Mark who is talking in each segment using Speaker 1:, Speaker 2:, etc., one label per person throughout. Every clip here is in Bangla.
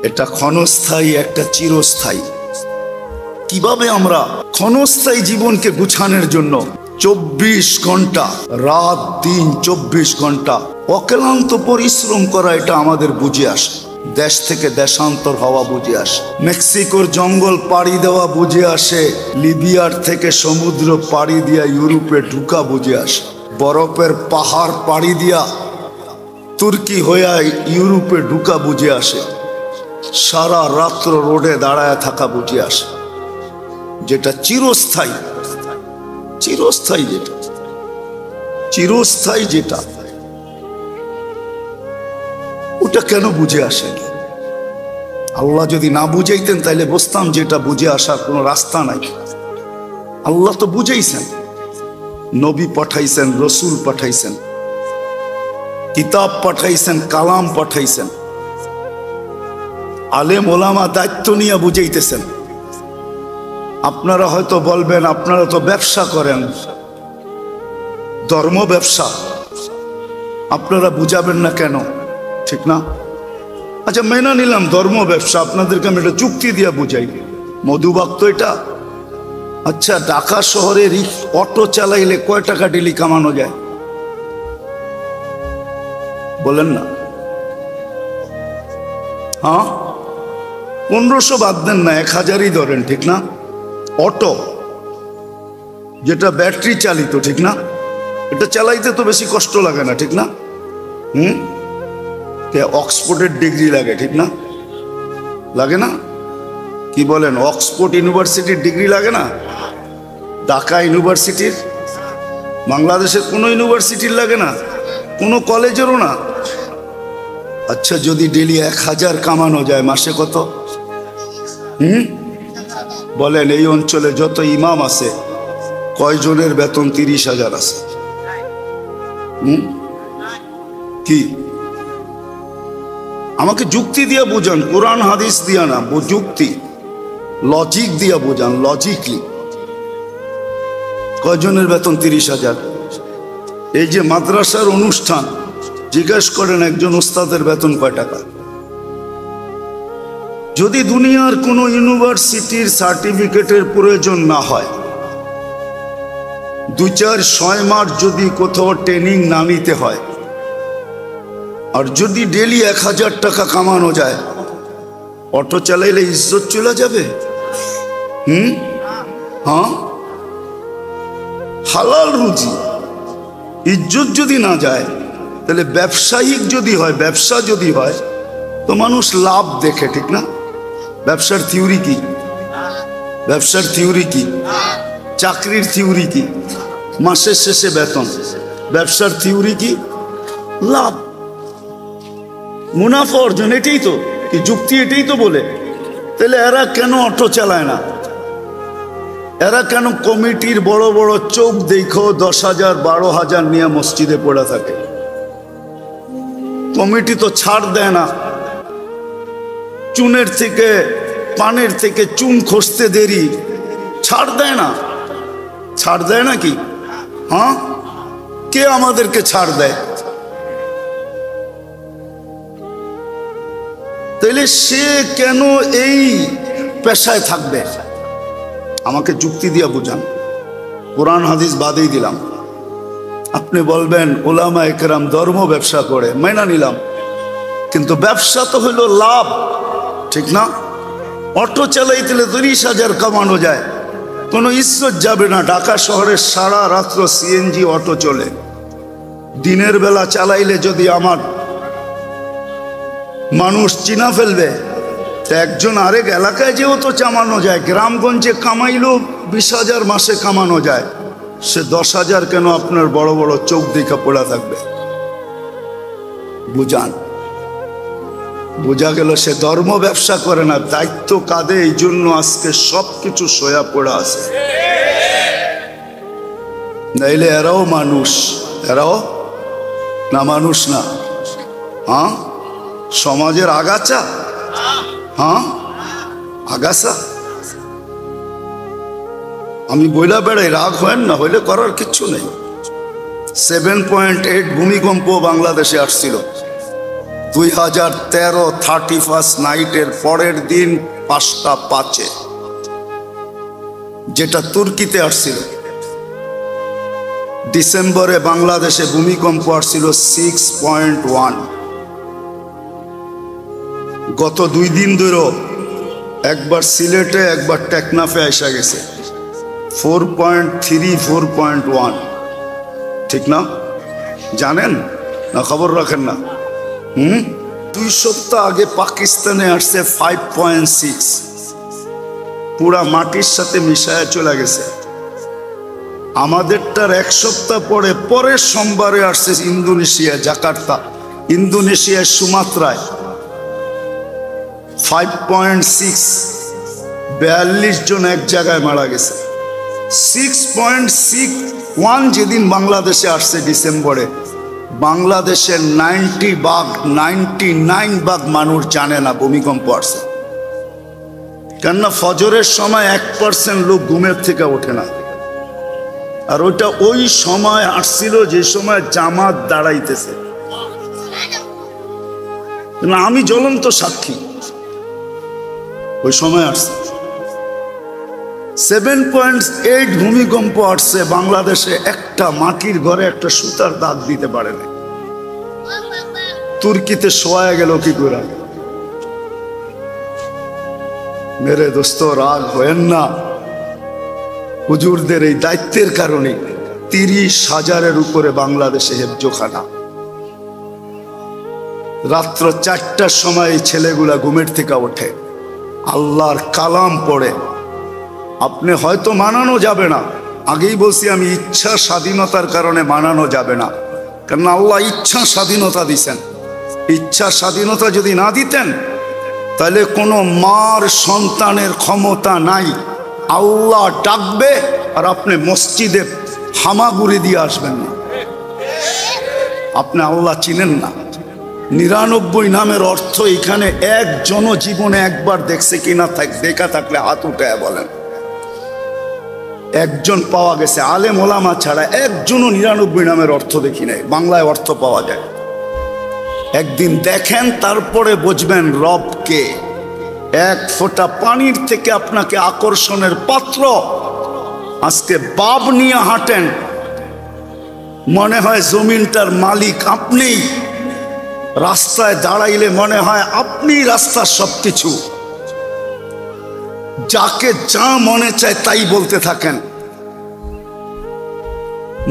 Speaker 1: এটা ক্ষণস্থায়ী, একটা চিরস্থায়ী। কিভাবে আমরা ক্ষণস্থায়ী জীবনকে গুছানোর জন্য 24 ঘন্টা রাত দিন 24 ঘন্টা অক্লান্ত পরিশ্রম করা, এটা আমাদের বুঝে আসে। দেশ থেকে দেশান্তর হওয়া বুঝে আসে, মেক্সিকোর জঙ্গল পাড়ি দেওয়া বুঝে আসে, লিবিয়ার থেকে সমুদ্র পাড়ি দিয়া ইউরোপে ঢুকা বুঝে আসে, বরফের পাহাড় পাড়ি দিয়া তুর্কি হইয়া ইউরোপে ঢুকা বুঝে আসে, সারা রাত্র রোডে দাঁড়ায় থাকা বুঝে আসে। যেটা চিরস্থায়ী, চিরস্থায়ী যেটা, চিরস্থায়ী যেটা, ওটা কেন বুঝে আসেনি? আল্লাহ যদি না বুঝাইতেন তাহলে বুঝতাম যেটা বুঝে আসার কোনো রাস্তা নাই। আল্লাহ তো বুঝাইছেন, নবী পাঠাইছেন, রসুল পাঠাইছেন, কিতাব পাঠাইছেন, কালাম পাঠাইছেন, আলেম ওলামা দায়িত্ব নিয়ে বুঝাইতেছেন। আপনারা হয়তো বলবেন আপনারা তো ব্যবসা করেন, ধর্ম ব্যবসা, আপনারা বুঝাবেন না কেন? ঠিক না? আচ্ছা মেনে নিলাম ধর্ম ব্যবসা, আপনাদেরকে আমি একটা যুক্তি দিয়ে বুঝাই। মধুবাগ তো এটা। আচ্ছা ঢাকা শহরে অটো চালাইলে কয় টাকা ডেলি কামানো যায় বলেন না? হ্যাঁ, 1500 বাদ দেন না, 1000ই ধরেন, ঠিক না? অটো যেটা ব্যাটারি চালিত, ঠিক না? এটা চালাইতে তো বেশি কষ্ট লাগে না, ঠিক না? অক্সফোর্ডের ডিগ্রি লাগে, ঠিক না? লাগে না? কি বলেন? অক্সফোর্ড ইউনিভার্সিটির ডিগ্রি লাগে না? ঢাকা ইউনিভার্সিটির, বাংলাদেশের কোনো ইউনিভার্সিটির লাগে না, কোনো কলেজেরও না। আচ্ছা যদি ডেলি 1000 কামানো যায়, মাসে কত? বলেন এই অঞ্চলে যত ইমাম আছে কয়জনের বেতন 30,000 আছে? কি আমাকে যুক্তি দিয়ে বোঝান, কোরআন হাদিস দিয়া না, যুক্তি লজিক দিয়া বোঝান, লজিকলি। কয়জনের বেতন 30,000? এই যে মাদ্রাসার অনুষ্ঠান, জিজ্ঞেস করেন একজন উস্তাদের বেতন কয় টাকা? যদি দুনিয়ার কোনো ইউনিভার্সিটির সার্টিফিকেটের প্রয়োজন না হয়, 2-4-6 মাস যদি কোথাও ট্রেনিং না নিতে হয়, আর যদি ডেলি 1000 টাকা কামানো যায়, অটো চালাইলে ইজ্জত চলে যাবে? হ্যাঁ, হালাল রুজি, ইজ্জত যদি না যায়, তাহলে ব্যবসায়িক যদি হয়, ব্যবসা যদি হয়, তো মানুষ লাভ দেখে, ঠিক না? ব্যবসার থিওরি কি? ব্যবসার থিওরি কি? চাকরির থিওরি কি? মাসের শেষে বেতন। ব্যবসার থিওরি কি? লাভ, মুনাফা অর্জন। এটাই তো কি যুক্তি? এটাই তো বলে। তাহলে এরা কেন অটো চালায় না? এরা কেন কমিটির বড় বড় চোখ দেখো 10,000 12,000 নিয়ে মসজিদে পড়ে থাকে? কমিটি তো ছাড় দেয় না। চুনের থেকে, পানের থেকে চুন খসতে দেরি, ছাড় দেয় না। ছাড় দেয় নাকি? হ্যাঁ, কে আমাদেরকে ছাড় দেয়? তাইলে সে কেন এই পেশায় থাকবে? আমাকে যুক্তি দিয়া বুঝান। কোরআন হাদিস বাদেই দিলাম। আপনি বলবেন ওলামা একরাম ধর্ম ব্যবসা করে, মেনে নিলাম, কিন্তু ব্যবসা তো হইল লাভ, ঠিক না? অটো চালাইতে 30,000 কামানো যায়, কোনো ইজ্জত যাবে না। ঢাকা শহরের সারা রাত্র সিএনজি অটো চলে, দিনের বেলা চালাইলে যদি আমার মানুষ চিনা ফেলবে, একজন আরেক এলাকায় যেও তো চামানো যায়, গ্রামগঞ্জে কামাইলেও 20,000 মাসে কামানো যায়, সে 10,000 কেন আপনার বড় বড় চোখ দেখা পড়া থাকবে? বুঝান। বোঝা গেল সে ধর্ম ব্যবসা করে না, দায়িত্ব কাঁধে, এই জন্য আজকে সবকিছু সয়া পড়া আছে। নাইলে এরাও মানুষ, এরাও না মানুষ না? হ্যাঁ, সমাজের আগাছা। হ্যাঁ, আগাছা। আমি বইলা বেড়াই, রাগ হয় না, হইলে করার কিচ্ছু নেই। 7.8 ভূমিকম্প বাংলাদেশে আসছিল, 2013 31 নাইটের পরের দিন 5টা 5-এ, যেটা তুর্কিতে আসছিল। ডিসেম্বরে বাংলাদেশে ভূমিকম্প আসছিল 6.1। গত 2 দিন ধরে একবার সিলেটে একবার টেকনাফে আসা গেছে 4.3 4.1। ঠিক না? জানেন না? খবর রাখেন না? 2 সপ্তাহ আগে পাকিস্তানে আসছে 5.6, পুরা মাটির সাথে মিশায় চলে গেছে। আমাদেরটার 1 সপ্তাহ পরে পরের সোমবারে আসছে ইন্দোনেশিয়া, জাকার্তা, ইন্দোনেশিয়ার সুমাত্রায় 5.6, 42 জন এক জায়গায় মারা গেছে। 6.61 যেদিন বাংলাদেশে আসছে ডিসেম্বরে, বাংলাদেশের 99 ভাগ মানুষ জানে না ভূমিকম্প আসছে। কেননা ফজরের সময় 1% লোক ঘুমের থেকে ওঠে না। আর ওটা ওই সময় আসছিল যে সময় জামাত দাঁড়াইতেছে। না, আমি জ্বলন্ত সাক্ষী, ওই সময় আসছে। 7.8 ভূমিকম্প আসছে বাংলাদেশে, একটা মাটির ঘরে একটা সুতার দাগ দিতে পারে না। তুর্কিতে শোয়া গেল কি করে? মেরে দোস্ত, রাগ হয়েন না। হুজুরদের এই দায়িত্বের কারণে 30,000-এর উপরে বাংলাদেশে হেফজোখানা। রাত্র 4টার সময় এই ছেলেগুলা ঘুমের থেকে ওঠে, আল্লাহর কালাম পড়ে। আপনি হয়তো মানানো যাবে না, আগেই বলছি আমি, ইচ্ছা স্বাধীনতার কারণে মানানো যাবে না। কারণ আল্লাহ ইচ্ছা স্বাধীনতা দিছেন। ইচ্ছা স্বাধীনতা যদি না দিতেন তাহলে কোনো মার সন্তানের ক্ষমতা নাই। আল্লাহ ডাকবে আর আপনি মসজিদে হামাগুড়ি দিয়ে আসবেন না। আপনি আল্লাহ চিনেন না। 99 নামের অর্থ এখানে একজনও জীবনে একবার দেখছে কিনা, দেখা থাকলে হাত উঠায় বলেন। একজন পাওয়া গেছে, আলেম ওলামা ছাড়া একজনও 99 নামের অর্থ দেখি নাই। বাংলায় অর্থ পাওয়া যায়, একদিন দেখেন তারপরে বুঝবেন রবকে। 1 ফোঁটা পানির থেকে আপনাকে আকর্ষণের পাত্র। আজকে বাব নিয়ে হাঁটেন, মনে হয় জমিনটার মালিক আপনি। রাস্তায় দাঁড়াইলে মনে হয় আপনি রাস্তার সবকিছু। যাকে যা মনে চায় তাই বলতে থাকেন,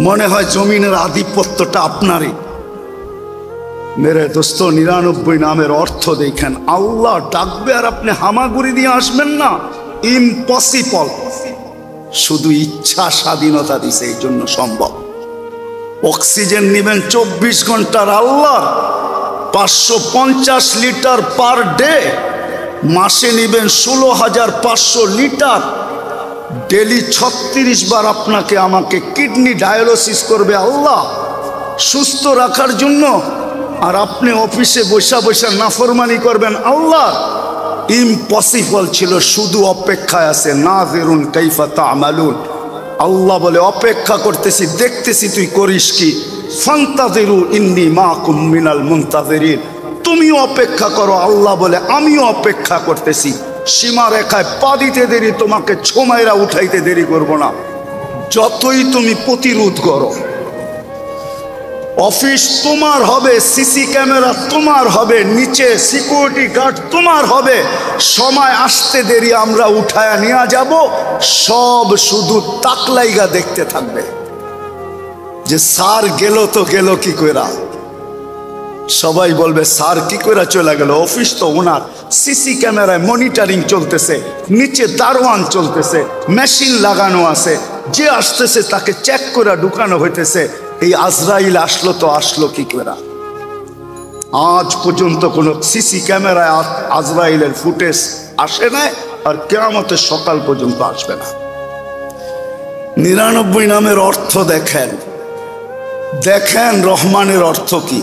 Speaker 1: মনে হয় জমিনের আধিপত্যটা আপনারই। মেরে দোস্ত, 99 নামের অর্থ দেখেন। আল্লাহ ডাকবে আর আপনি হামাগুড়ি দিয়ে আসবেন না, ইম্পসিবল। শুধু ইচ্ছা স্বাধীনতা দিছে, এই জন্য সম্ভব। অক্সিজেন নেবেন 24 ঘন্টার আল্লাহর, 550 লিটার পার ডে। মাসে নেবেন 16,500 লিটার। ডেলি 36 বার আপনাকে আমাকে কিডনি ডায়ালিসিস করবে আল্লাহ সুস্থ রাখার জন্য। আর আপনি অফিসে বসা বসা নাফরমানি করবেন আল্লাহ। ইম্পসিবল ছিল, শুধু অপেক্ষায় আছে। নাযিরুন কাইফা তা'মালুন। আল্লাহ বলে অপেক্ষা করতেছি, দেখতেছি তুই করিস কি। ফান্তাযিরু ইন্নী মাকুম মিনাল মুনতাযিরিন। তুমিও অপেক্ষা করো, আল্লাহ বলে আমিও অপেক্ষা করতেছি। সীমা রেখায় পা দিতে দেরি, তোমাকে ছোমাইরা উঠাইতে দেরি করব না। যতই তুমি প্রতিরোধ করো, অফিস তোমার হবে, সিসি ক্যামেরা তোমার হবে, নিচে সিকিউরিটি গার্ড তোমার হবে। সময় আসতে দেরি, আমরা উঠায়া নিয়ে যাব। সব শুধু তাকলাইগা দেখতে থাকবে যে স্যার গেল তো গেল কি কইরা। সবাই বলবে স্যার কি করে চলে গেল, অফিস তো ওনার। সিসি ক্যামেরায় মনিটরিং চলতেছে, নিচে দারোয়ান চলতেছে, মেশিন লাগানো আছে। যে আসতেছে তাকে চেক করে ঢুকানো হইতেছে। এই আজরাইল আসলো তো আসলো কি করে? আজ পর্যন্ত কোনো সিসি ক্যামেরায় আজরাইলের ফুটেজ আসে না, আর কিয়ামতের সকাল পর্যন্ত আসবে না। 99 নামের অর্থ দেখেন, দেখেন রহমানের অর্থ কি,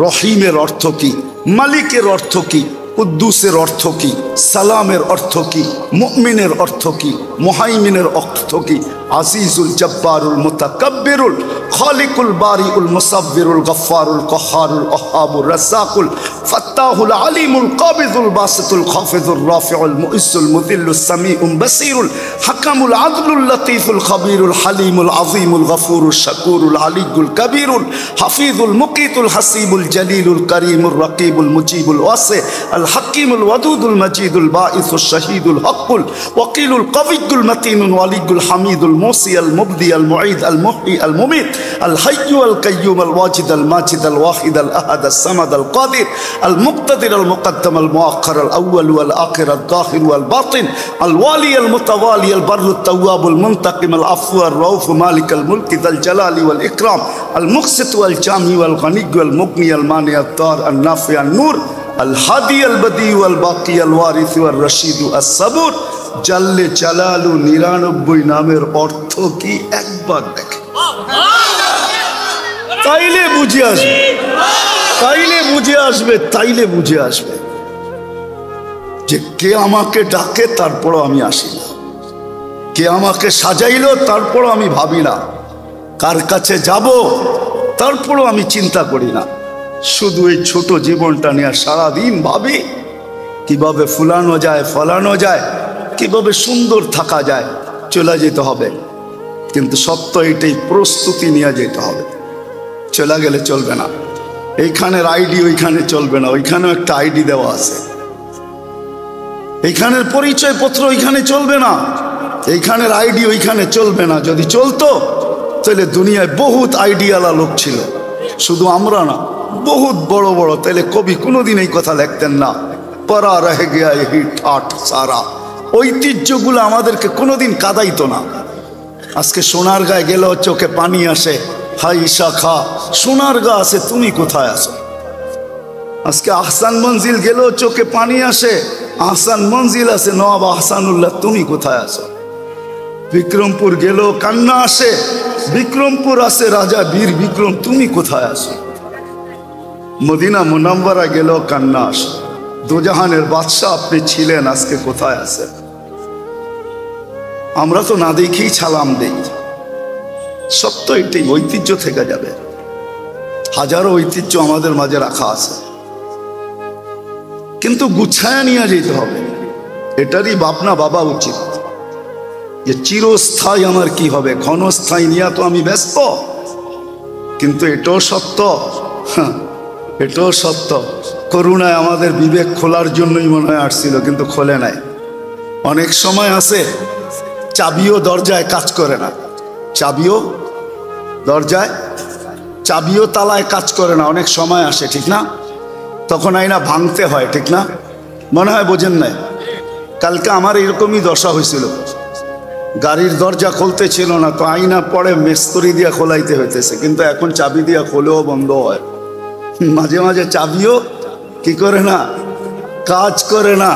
Speaker 1: রহিমের অর্থ কি, মালিকের অর্থ কি, কুদ্দুসের অর্থ কি, সালামের অর্থ কি, মুমিনের অর্থ কি, মুহাইমিনের অর্থ কি। আজিজুল জব্বারুল মুতাকাব্বিরুল খালিকুল বারিউল মুসাব্বিরুল গফফারুল কহারুল ওহাবুর রাজ্জাকুল ফাত্তাহুল আলিমুল কাবিজুল বাসিতুল খাফিজুর রাফিউল মুইজ্জুল মুযিল্লুস সামিউল বাসিরুল হাকামুল আদলুল লতীফুল খবীরুল হালিমুল আযীমুল গফুরুল শাকুরুল আলিয়ুল কবীরুল হাফিজুল মুকিতুল হাসিবুল জলিলুল করিমুর রকিবুল মুজিবুল ওয়াসি আল হাকিমুল ওয়াদুদুল মজিদুল বাঈসুশ শাহীদুল হকুল ওয়াকিলুল কবিয়ুল মতিনুল ওয়ালিয়ুল হামিদুল মুসি আল মুবদি আল মুঈদ আল মুহয়ি আল মুমীত আল হাইয়্যু আল কাইয়্যুম আল ওয়াজিদ আল মাজিদ আল ওয়াহিদ আল আহাদ আল সামাদ আল কাদির আল মুক্তাদির আল মুকদ্দম আল মুআখ্খার আল আউয়াল ওয়াল আখির আল যাহির ওয়াল বাতিন আল ওয়ালি আল মুতাওয়ালি আল বাররুত তাওয়াবুল মুনতাকিম আল আফু আর রাউফ মালিক আল মুলক যাল জালালি ওয়াল ইকরাম আল মুকসিত ওয়াল জামি ওয়াল গনি ওয়াল মুগনি আল মানি আল দার আল নাফি আল নূর আল হাদি আল বদি ওয়াল বাকি আল ওয়ারিস ওয়াল রশিদ আস সাবুর জাল্লে জালালু 99 নামের অর্থ কি একবার দেখে তাইলে বুঝে আসবে, তাইলে বুঝে আসবে, তাইলে বুঝে আসবে যে কে আমাকে ডাকে তারপরও আমি আসি না, কে আমাকে সাজাইলো তারপরও আমি ভাবি না, কার কাছে যাব তারপরও আমি চিন্তা করি না। শুধু এই ছোট জীবনটা নিয়ে সারাদিন ভাবি কিভাবে ফুলানো যায়, ফলানো যায়, কিভাবে সুন্দর থাকা যায়। চলে যেতে হবে, কিন্তু সত্য এটাই, প্রস্তুতি নিয়ে যেতে হবে। চলে গেলে চলবে না, এইখানের আইডি ওইখানে চলবে না, ওইখানেও একটা আইডি দেওয়া আছে, এইখানের পরিচয়পত্র ওইখানে চলবে না, এইখানের আইডি ওইখানে চলবে না। যদি চলতো তাহলে দুনিয়ায় বহুত আইডিয়ালা লোক ছিল, শুধু আমরা না, বহুত বড় বড়। তাহলে কবি কোনোদিন এই কথা লিখতেন না, পরা রহে গিয়া এই ঠাট সারা। ঐতিহ্যগুলো আমাদেরকে কোনোদিন কাদাইতো না। আজকে সোনার গায়ে গেলেও চোখে পানি আসে, হাই শাখা সোনার গা আছে, তুমি কোথায় আছো? আজকে আহসান মঞ্জিল গেলেও চোখে পানি আসে, আহসান মঞ্জিল আছে, নওয়াব আহসানুল্লাহ তুমি কোথায় আছো? বিক্রমপুর গেলেও কান্না আসে, বিক্রমপুর আছে রাজা বীর বিক্রম, তুমি কোথায় আছো? মদিনা মুনাওয়ারা গেলেও কান্না আসে, দোজাহানের বাদশাহ আপনি ছিলেন, আজকে কোথায় আছেন? আমরা তো না দেখেই সালাম দেই। সত্য এটাই, ঐতিহ্য থেকে যাবে। হাজারো ঐতিহ্য আমাদের মাঝে রাখা আছে, কিন্তু গুছায়া নিয়ে যেতে হবে। এটারই ভাবনা বাবা উচিত যে চিরস্থায়ী আমার কি হবে, ক্ষণস্থায়ী নিয়ে তো আমি ব্যস্ত। কিন্তু এটাও সত্য, এটাও সত্য, করুণায় আমাদের বিবেক খোলার জন্যই মনে হয় আসছিল, কিন্তু খোলে নাই। অনেক সময় আছে চাবিও দরজায় কাজ করে না, চাবিও দরজায়, চাবিও তালায় কাজ করে না, অনেক সময় আসে, ঠিক না? তখন আইনা ভাঙতে হয়, ঠিক না? মনে হয় বোঝেন নাই। কালকে আমার এরকমই দশা হয়েছিল, গাড়ির দরজা খুলতে ছিল না, তো আইনা পরে মিস্ত্রি দিয়া খোলাইতে হইতেছে, কিন্তু এখন চাবি দিয়া খোলেও বন্ধ হয়। মাঝে মাঝে চাবিও কি করে না, কাজ করে না।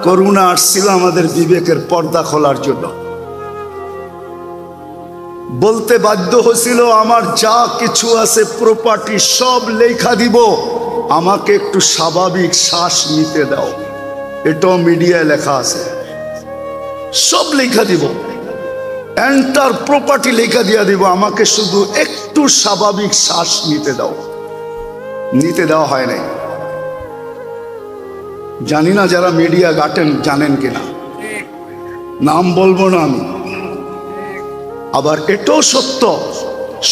Speaker 1: করুণা আসছিল আমাদের বিবেকের পর্দা খোলার জন্য। বলতে বাধ্য হয়েছিল, আমার যা কিছু আছে প্রপার্টি সব লেখা দিব, আমাকে একটু স্বাভাবিক শ্বাস নিতে দাও। এটাও মিডিয়ায় লেখা আছে, সব লেখা দিব, এন্টার প্রপার্টি লেখা দিয়া দিব, আমাকে শুধু একটু স্বাভাবিক শ্বাস নিতে দাও। নিতে দেওয়া হয় নাই। জানি না যারা মিডিয়া ঘাটেন জানেন কিনা, নাম বলবো না আমি। আবার এটাও সত্য,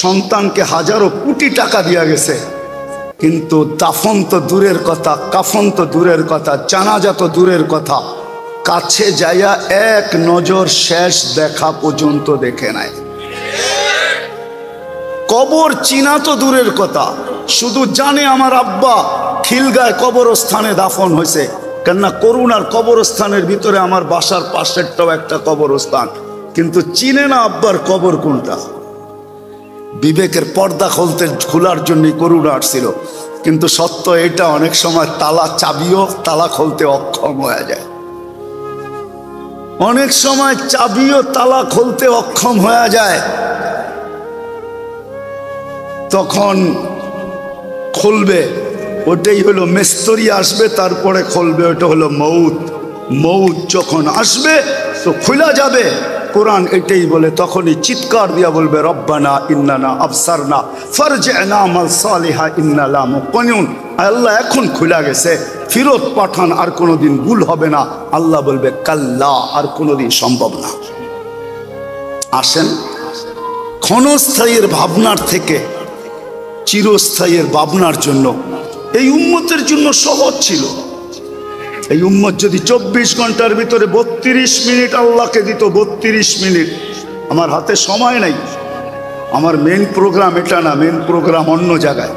Speaker 1: সন্তানকে হাজারো কোটি টাকা দিয়া গেছে, কিন্তু দাফন তো দূরের কথা, কাফন তো দূরের কথা, জানাজা তো দূরের কথা, কাছে যাইয়া এক নজর শেষ দেখা পর্যন্ত দেখে নাই। কবর চিনা তো দূরের কথা, শুধু জানে আমার আব্বা খিলগায় কবরস্থানে দাফন হয়েছে, কেননা করুণার কবরস্থানের ভিতরে আমার বাসার পাশেরটাও একটা কবরস্থান, কিন্তু চিনে না আব্বার কবর কোনটা। বিবেকের পর্দা খোলার জন্যই করুণা আসছিল, কিন্তু সত্য এটা, অনেক সময় তালা চাবিও তালা খুলতে অক্ষম হয়ে যায়। অনেক সময় চাবিও তালা খুলতে অক্ষম হয়ে যায়, তখন খুলবে, ওটাই হলো মিস্ত্রি আসবে তারপরে খুলবে, ওটা হলো মৌত। মৌত যখন আসবে তো খোলা যাবে, কোরআন এটাই বলে, তখনই চিৎকার দিয়া বলবে রব্বানা ইন্নানা আবসারনা ফারজি'না আমাল সালিহা ইন্না লা মুকিনুন। আল্লাহ এখন খুলে গেছে, ফিরত পাঠান, আর কোনোদিন ভুল হবে না। আল্লাহ বলবে কাল্লা, আর কোনোদিন সম্ভব না। আসেন, ক্ষণস্থায়ীর ভাবনার থেকে চিরস্থায়ীর ভাবনার জন্য এই উম্মতের জন্য সহজ ছিল। এই উম্মত যদি 24 ঘন্টার ভিতরে 32 মিনিট আল্লাহকে দিত, 32 মিনিট। আমার হাতে সময় নাই, আমার মেন প্রোগ্রাম এটা না, মেন প্রোগ্রাম অন্য জায়গায়,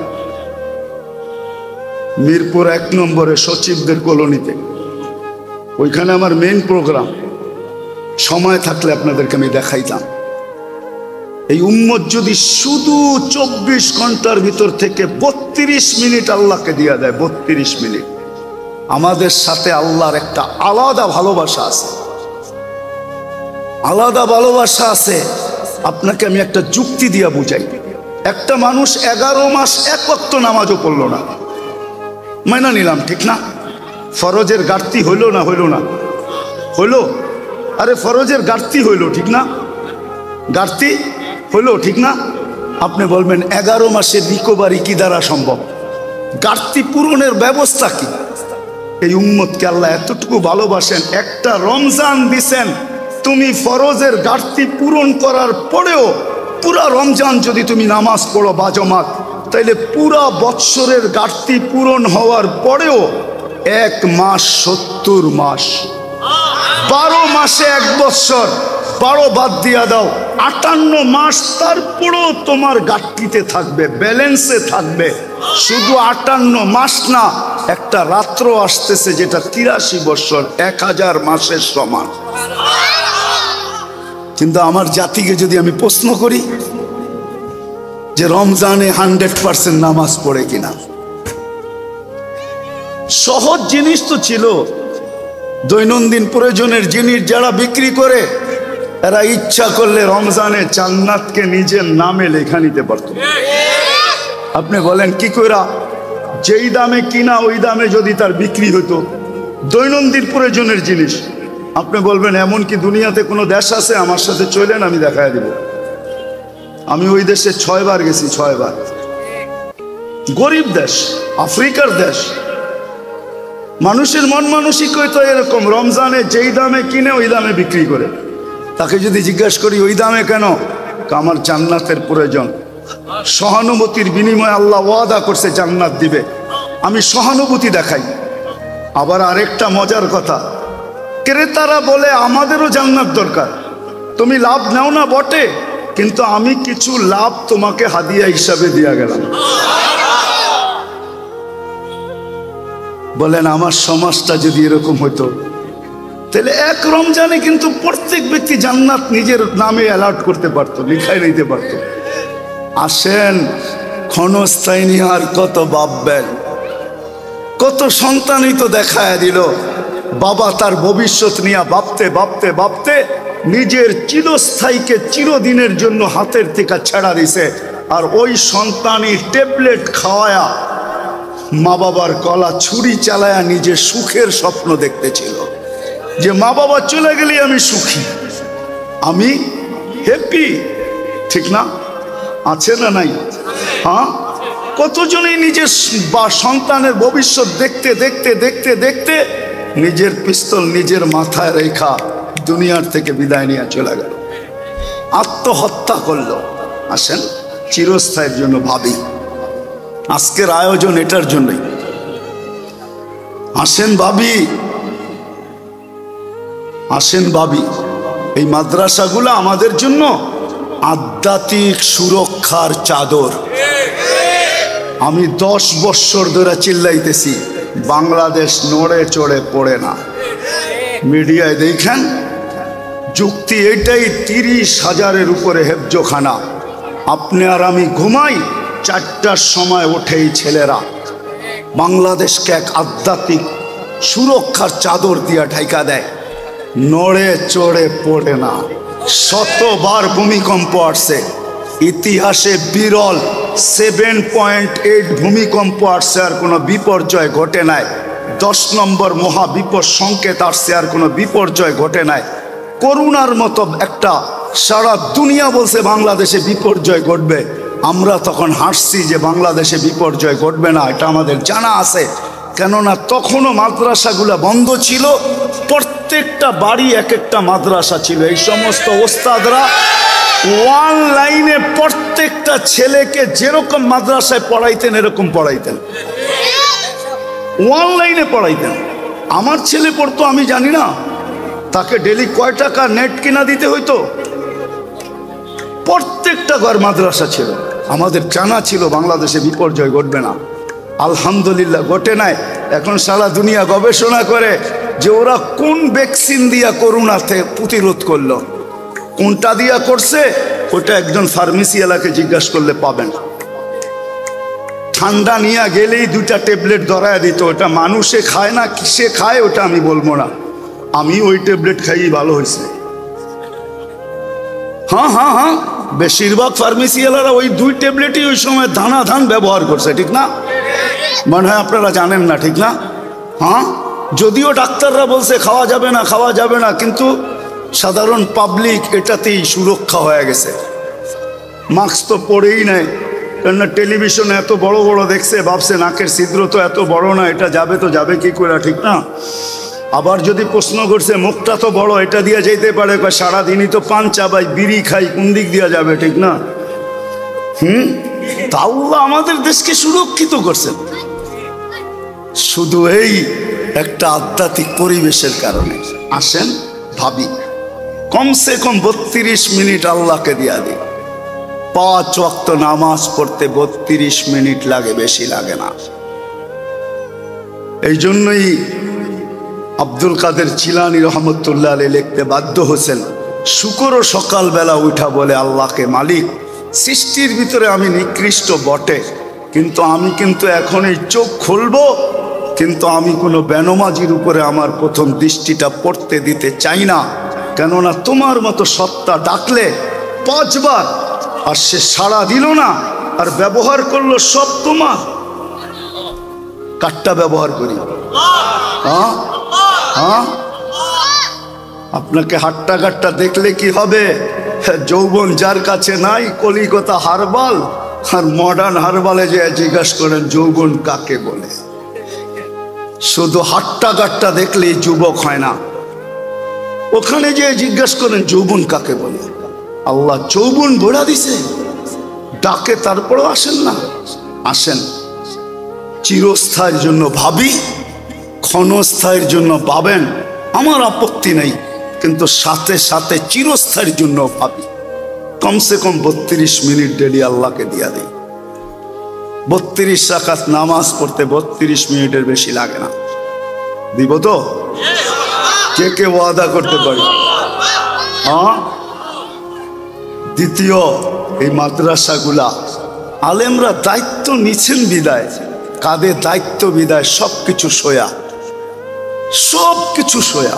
Speaker 1: মিরপুর 1 নম্বরে সচিবদের কলোনিতে, ওইখানে আমার মেন প্রোগ্রাম। সময় থাকলে আপনাদেরকে আমি দেখাইতাম। এই উম্মত যদি শুধু 24 ঘন্টার ভিতর থেকে 32 মিনিট আল্লাহকে দিয়া দেয়, 32 মিনিট, আমাদের সাথে আল্লাহর একটা আলাদা ভালোবাসা আছে, আলাদা ভালোবাসা আছে। আপনাকে আমি একটা যুক্তি দিয়া বুঝাই। একটা মানুষ 11 মাস এক ওয়াক্ত নামাজও পড়লো না, মাইনা নিলাম, ঠিক না? ফরজের ঘাটতি হইল না? হইল না? হইল। আরে ফরজের ঘাটতি হইল, ঠিক না? ঘাটতি হইল, ঠিক না? আপনি বলবেন 11 মাসের রিকভারি কি দ্বারা সম্ভব? ঘাটতি পূরণের ব্যবস্থা কি? এই উম্মতকে আল্লাহ এতটুকু ভালোবাসেন, একটা রমজান দিছেন। তুমি ফরজের ঘাটতি পূরণ করার পরেও পুরা রমজান যদি তুমি নামাজ পড়ো বাজমাত, তাইলে পুরা বৎসরের ঘাটতি পূরণ হওয়ার পরেও 1 মাস 70 মাস, 12 মাসে 1 বৎসর, 12 বাদ দিয়া দাও, 58 মাস। তারপরেও তোমার ঘাটতিতে থাকবে, ব্যালেন্সে থাকবে। শুধু 58 মাস না, একটা রাত্র আসতেছে যেটা 83 বৎসর, 1000 মাসের সমান। কিন্তু আমার জাতিকে যদি আমি প্রশ্ন করি যে রমজানে 100% নামাজ পড়ে কিনা, সহজ জিনিস তো ছিল। দৈনন্দিন প্রয়োজনের জিনিস যারা বিক্রি করে, এরা ইচ্ছা করলে রমজানে জান্নাতকে নিজের নামে লেখা নিতে পারত। আপনি বলেন কি কইরা? যেই দামে কিনা ওই দামে যদি তার বিক্রি হতো, দৈনন্দিন প্রয়োজনের জিনিস। আপনি বলবেন এমন কি দুনিয়াতে কোনো দেশ আছে? আমার সাথে চলেন, আমি দেখায় দিব। আমি ওই দেশে 6 বার গেছি, 6 বার। গরিব দেশ, আফ্রিকার দেশ। মানুষের মন মানসিকতা এরকম, রমজানে যেই দামে কিনে ওই দামে বিক্রি করে। তাকে যদি জিজ্ঞাসা করি ওই দামে কেন, আমার জান্নাতের প্রয়োজন। সহানুভূতির বিনিময়ে আল্লাহ ওয়াদা করছে জান্নাত দিবে, আমি সহানুভূতি দেখাই। আবার আরেকটা মজার কথা, ক্রেতারা বলে আমাদেরও জান্নাত দরকার, তুমি লাভ নাও না বটে, কিন্তু আমি কিছু লাভ তোমাকে হাদিয়া হিসাবে দিয়া গেলাম। বলেন আমার সমাজটা যদি এরকম হতো, তাহলে 1 রমজানে কিন্তু প্রত্যেক ব্যক্তি জান্নাত নিজের নামে অ্যালার্ট করতে পারতো, লিখাই নিতে পারতো। আসেন, ক্ষণস্থায়ী নিয়ে আর কত ভাববেন? কত সন্তানই তো দেখায় দিল, বাবা তার ভবিষ্যৎ নিয়ে ভাবতে ভাবতে ভাবতে নিজের চিরস্থায়ীকে চিরদিনের জন্য হাতের থেকে ছেড়া দিছে। আর ওই সন্তানই ট্যাবলেট খাওয়ায়া, মা বাবার গলা ছুরি চালায়া নিজের সুখের স্বপ্ন দেখতেছিল, যে মা বাবা চলে গেলে আমি সুখী, আমি হ্যাপি, ঠিক না? আছে না নাই? হ্যাঁ, কতজনই নিজের বা সন্তানের ভবিষ্যৎ দেখতে দেখতে দেখতে দেখতে নিজের পিস্তল নিজের মাথায় রেখা দুনিয়ার থেকে বিদায় নিয়ে চলে গেল, আত্মহত্যা করলো। আসেন, চিরস্থায়ের জন্য ভাবি। আজকের আয়োজন এটার জন্যই। আসেন ভাবি, আসেন ভাবি। এই মাদ্রাসাগুলো আমাদের জন্য আধ্যাত্মিক সুরক্ষার চাদর। আমি 10 বৎসর ধরে চিল্লাইতেছি, বাংলাদেশ নড়ে চড়ে পড়ে না। মিডিয়ায় দেখেন, যুক্তি এটাই, 30,000-এর উপরে হেফজোখানা। আপনি আর আমি ঘুমাই, 4টার সময় ওঠেই ছেলেরা বাংলাদেশকে এক আধ্যাত্মিক সুরক্ষার চাদর দিয়া ঢাকা দেয়, নড়ে চড়ে পড়ে না। 100বার ভূমিকম্প আসছে, ইতিহাসে বিরল 7.8 ভূমিকম্প আসছে, আর কোনো বিপর্যয় ঘটে নাই। 10 নম্বর মহাবিপদ সংকেত আসছে, আর কোনো বিপর্যয় ঘটে নাই। করুণার মতো একটা সারা দুনিয়া বলছে বাংলাদেশে বিপর্যয় ঘটবে, আমরা তখন হাসছি যে বাংলাদেশে বিপর্যয় ঘটবে না, এটা আমাদের জানা আছে। কেননা তখনও মাদ্রাসাগুলো বন্ধ ছিল, প্রত্যেকটা বাড়ি এক একটা মাদ্রাসা ছিল। এই সমস্ত ওস্তাদরা ওয়ান লাইনে প্রত্যেকটা ছেলেকে যেরকম মাদ্রাসায় পড়াইতেন এরকম পড়াইতেন, ওয়ান লাইনে পড়াইতেন। আমার ছেলে পড়তো আমি জানি না, তাকে ডেলি কয় টাকা নেট কিনা দিতে হইতো। প্রত্যেকটা ঘর মাদ্রাসা ছিল। আমাদের জানা ছিল বাংলাদেশে বিপর্যয় ঘটবে না। আলহামদুলিল্লাহ ঘটে নাই। এখন সারা দুনিয়া গবেষণা করে যে ওরা কোন ভ্যাকসিন দিয়া করোনাতে প্রতিরোধ করলো, কোনটা দিয়া করছে ওটা একজন ফার্মেসি এলাকে জিজ্ঞাসা করলে পাবেন। ঠান্ডা নিয়ে গেলেই 2টা ট্যাবলেট ধরায় দিত, ওটা মানুষে খায় না কিসে খায় ওটা আমি বলবো না, আমি ওই ট্যাবলেট খাইই ভালো হয়েছে। হ্যাঁ হ্যাঁ হ্যাঁ, বেশিরভাগ ফার্মেসিওয়ালারা ওই 2 ট্যাবলেটই ওই সময় ধান ব্যবহার করছে, ঠিক না? মনে হয় আপনারা জানেন না, ঠিক না? হ্যাঁ, যদিও ডাক্তাররা বলছে খাওয়া যাবে না খাওয়া যাবে না, কিন্তু সাধারণ পাবলিক এটাতেই সুরক্ষা হয়ে গেছে। মাস্ক তো পরেই নেয়, কেননা টেলিভিশনে এত বড় বড় দেখছে, ভাবছে নাকের ছিদ্র তো এত বড় না, এটা যাবে তো যাবে কি করে, ঠিক না? আবার যদি প্রশ্ন করছে মুখটা তো বড়, এটা দিয়ে যেতে পারে, সারাদিনই তো পান চাবাই বিড়ি খাই, কোন দিক দিয়ে যাবে, ঠিক না? তাও আমাদের দেশকে সুরক্ষিত করছেন শুধু এই একটা আধ্যাত্মিক পরিবেশের কারণে। আসেন ভাবি, কমসে কম 32 মিনিট আল্লাহকে দিয়া দিই। 5 ওয়াক্ত নামাজ পড়তে 32 মিনিট লাগে, বেশি লাগে না। এই জন্যই আব্দুল কাদের জিলানী রহমতুল্লাহ আলাইহি লিখতে বাধ্য হয়েছেন, শুকরও সকালবেলা উঠা বলে আল্লাহকে, মালিক সৃষ্টির ভিতরে আমি নিকৃষ্ট বটে, কিন্তু আমি কিন্তু এখন এই চোখ খুলবো, কিন্তু আমি কোনো বেনমাজির উপরে আমার প্রথম দৃষ্টিটা পড়তে দিতে চাই না। কেননা তোমার মতো সত্তা ডাকলে 5 বার আর সে সাড়া দিল না, আর ব্যবহার করলো সব তোমার। কাটটা ব্যবহার করি, হ্যাঁ হ্যাঁ, আপনাকে হাট্টা কাট্টা দেখলে কি হবে? যৌবন যার কাছে নাই, কলিকাতা হারবাল আর মডার্ন হারবালে যে জিজ্ঞাসা করেন যৌবন কাকে বলে। শুধু হাট্টা কাট্টা দেখলেই যুবক হয় না, ওখানে যে জিজ্ঞাসা করেন যৌবন কাকে বলে। আল্লাহ যৌবন ভরা দিছে, ডাকে তারপরেও আসেন না। আসেন, চিরস্থায়ীর জন্য ভাবি, ক্ষণস্থায়ীর জন্য ভাবেন, আমার আপত্তি নেই, কিন্তু সাথে সাথে চিরস্থায়ীর জন্য ভাবি। কমসে কম 32 মিনিট ডেলি আল্লাহকে দিয়া দিই। 32 রাকাত নামাজ পড়তে 32 মিনিটের বেশি লাগে না। দিব তো? কে কে ওয়াদা করতে পারি? হ্যাঁ। দ্বিতীয়, এই মাদ্রাসাগুলা আলেমরা দায়িত্ব নিচ্ছেন বিদায়, কাঁধে দায়িত্ব বিদায় সবকিছু সয়া, সবকিছু সয়া।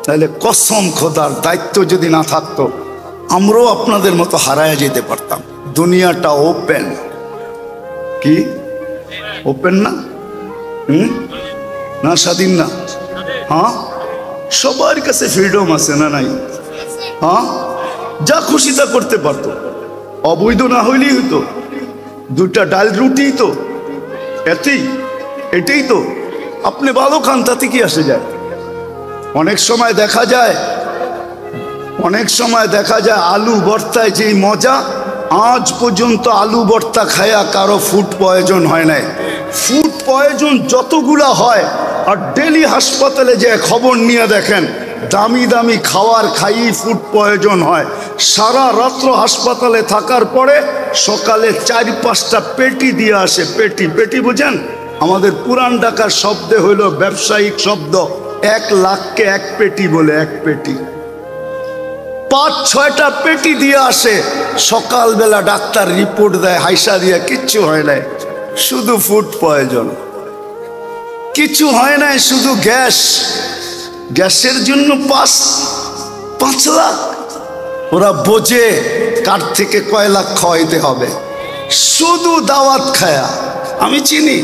Speaker 1: তাহলে কসম খোদার, দায়িত্ব যদি না থাকতো আমরাও আপনাদের মতো হারায় যেতে পারতাম। দুনিয়াটা ওপেন, কি ওপেন না? না স্বাধীন না? হ্যাঁ, সবার কাছে ফ্রিডম আছে না নাই? হ্যাঁ, যা খুশি তা করতে পারতো, অবৈধ না হইলেই হইতো। 2টা ডাল রুটি তো, এটাই তো। আপনি ভালো খান, তাতে কি আসে যায়? অনেক সময় দেখা যায় আলু ভর্তায় যেই মজা, আজ পর্যন্ত আলু ভর্তা খায়া কারো ফুড পয়জন হয় নাই। ফুড পয়জন যতগুলা হয়, আর ডেলি হাসপাতালে যে খবর নিয়ে দেখেন, দামি দামি খাওয়ার খাইয়ে ফুড পয়জন হয়। সারা রাত্র হাসপাতালে থাকার পরে সকালে 4-5টা পেটি দিয়ে আসে। পেটি বুঝেন? আমাদের পুরান ঢাকার শব্দে হইল ব্যবসায়িক শব্দ, 1 লাখকে 1 পেটি বলে, 1 পেটি। 5-6টা পেটি দিয়ে আসে। সকালবেলা ডাক্তার রিপোর্ট দেয়, হাইসা দিয়ে কিচ্ছু হয় নাই, শুধু ফুড পয়জন। কিছু হয় নাই, শুধু গ্যাসের জন্য 5 লাখ। ওরা বোঝে কার থেকে কয় লাখ খাওয়াইতে হবে, শুধু দাওয়াত খায়া। আমি চিনি,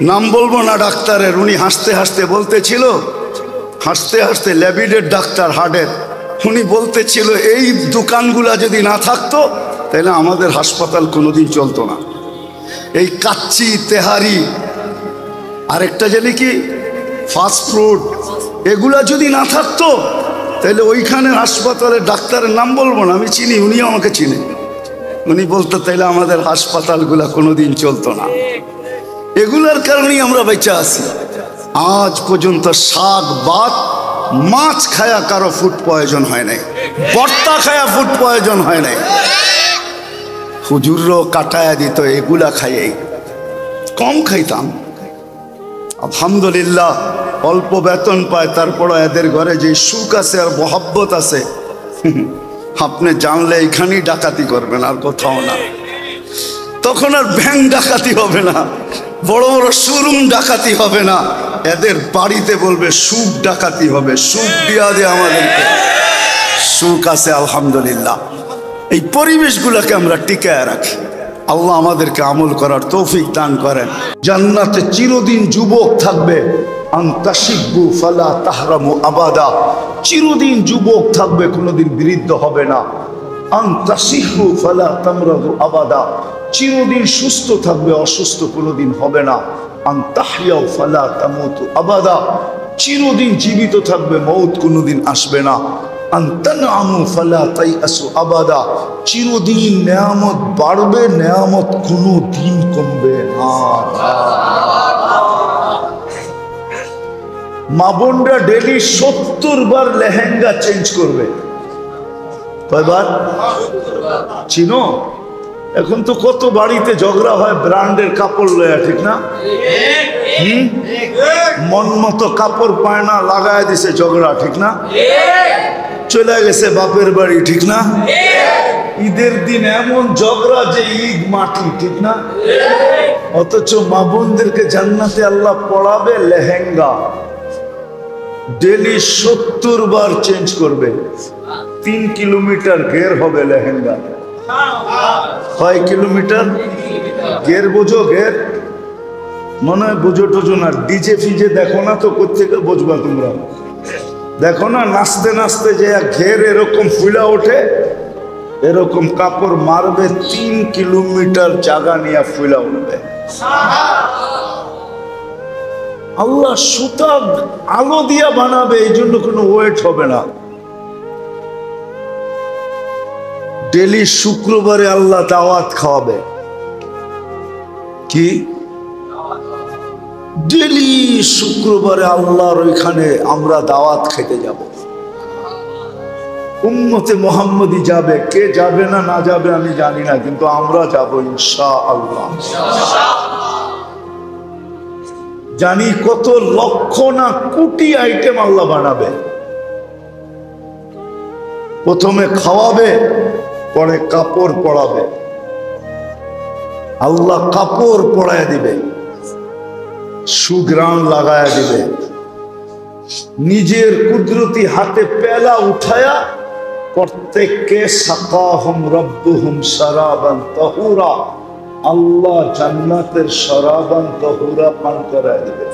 Speaker 1: নাম বলবো না ডাক্তারের, উনি হাসতে হাসতে বলতেছিল, হাসতে হাসতে ল্যাবিডের ডাক্তার হার্টের, উনি বলতেছিল এই দোকানগুলা যদি না থাকতো তাহলে আমাদের হাসপাতাল কোনোদিন চলতো না। এই কাচ্চি, তেহারি, আরেকটা জানি কি ফাস্ট ফুড, এগুলা যদি না থাকতো তাহলে ওইখানে হাসপাতালের ডাক্তারের নাম বলবো না, আমি চিনি, উনিও আমাকে চিনে। উনি বলতো তাইলে আমাদের হাসপাতালগুলা কোনোদিন চলতো না। এগুলার কারণেই আমরা বেঁচে আছি। আজ পর্যন্ত শাক ভাত মাছ খায়া কারো ফুড পয়জন হয় নাই, ভর্তা খায়া ফুড পয়জন হয় নাই। হুজুরও কাটায়া দিত এগুলা খাইয়েই, কম খাইতাম। আলহামদুলিল্লাহ অল্প বেতন পায়, তারপর এদের ঘরে যে সুখ আছে আর মহব্বত আছে, আপনি জানলে এখানেই ডাকাতি করবেন আর কোথাও না। তখন আর ব্যাংক ডাকাতি হবে না, বড় বড় শোরুম ডাকাতি হবে না, এদের বাড়িতে বলবে সুখ ডাকাতি হবে। সুখ দিয়া দে আমাদেরকে, সুখ আছে আলহামদুলিল্লাহ। এই পরিবেশগুলোকে আমরা টিকায় রাখি। আল্লাহ আমাদেরকে আমল করার তৌফিক দান করেন। জান্নাতে চিরদিন যুবক থাকবে, আনতাশিব্বু ফালা তাহরামু আবাদা, চিরদিন যুবক থাকবে, কোনোদিন বৃদ্ধ হবে না। আনতাশিহু ফালা তামরাদু আবাদা, চিরদিন সুস্থ থাকবে, অসুস্থ কোনোদিন হবে না। আনতাহইয়াউ ফালা তামুতু আবাদা, চিরদিন জীবিত থাকবে, মৌত কোনোদিন আসবে না। আনতানআমু ফালা তাইআসু আবাদা, চিরদিন নেয়ামত বাড়বে, নেয়ামত কোনোদিন কমবে না। মা বোনরা ডেলি 70 বার লেহেঙ্গা চেঞ্জ করবে। কয়বার? চিনো? এখন তো কত বাড়িতে ঝগড়া হয় ব্র্যান্ডের কাপড় লয়া, ঠিক না? মন মতো কাপড় পায় না, লাগায় দিছে ঝগড়া, ঠিক না? চলে গেছে বাপের বাড়ি, ঠিক না? ঈদের দিন এমন ঝগড়া যে ঈদ মাটি, ঠিক না? অথচ মা বোনদেরকে জান্নাতে আল্লাহ পড়াবে লেহেঙ্গা, ডেলি 70 বার চেঞ্জ করবে। 3 কিলোমিটার ঘের হবে লেহেঙ্গা। কয় কিলোমিটার ঘের? বোঝো ঘের? মনে হয় বোঝো টোঝো না। ডিজে ফিজে দেখো না তো, কোথেকে বুঝবা তোমরা? দেখো না নাচতে নাচতে যে ঘের এরকম ফুলা ওঠে, এরকম কাপড় মারবে, 3 কিলোমিটার জায়গা নিয়ে ফুলা উঠবে। আল্লাহ সুতা আলো দিয়া বানাবে, এই জন্য কোনো ওয়েট হবে না। ডেলি শুক্রবারে আল্লাহ দাওয়াত খাওয়াবে। কি? ডেলি শুক্রবারে আল্লাহর ওইখানে আমরা দাওয়াত খেতে যাব। উম্মতে মুহাম্মদী যাবে, কে যাবে না না যাবে আমি জানি না, কিন্তু আমরা যাব ইনশাআল্লাহ। জানি কত লক্ষ না কোটি আইটেম আল্লাহ বানাবে। প্রথমে খাওয়াবে, পরে কাপড় পরাবে। আল্লাহ কাপড় পরায় দিবে, সুগ্রাণ লাগায় দিবে, নিজের কুদরতি হাতে পেলা উঠায়া প্রত্যেককে সাকাহুম রব্বুহুম শারাবান তাহুরা, আল্লাহ জান্নাতের শরাবান তাহুরা পান করায় দিবে।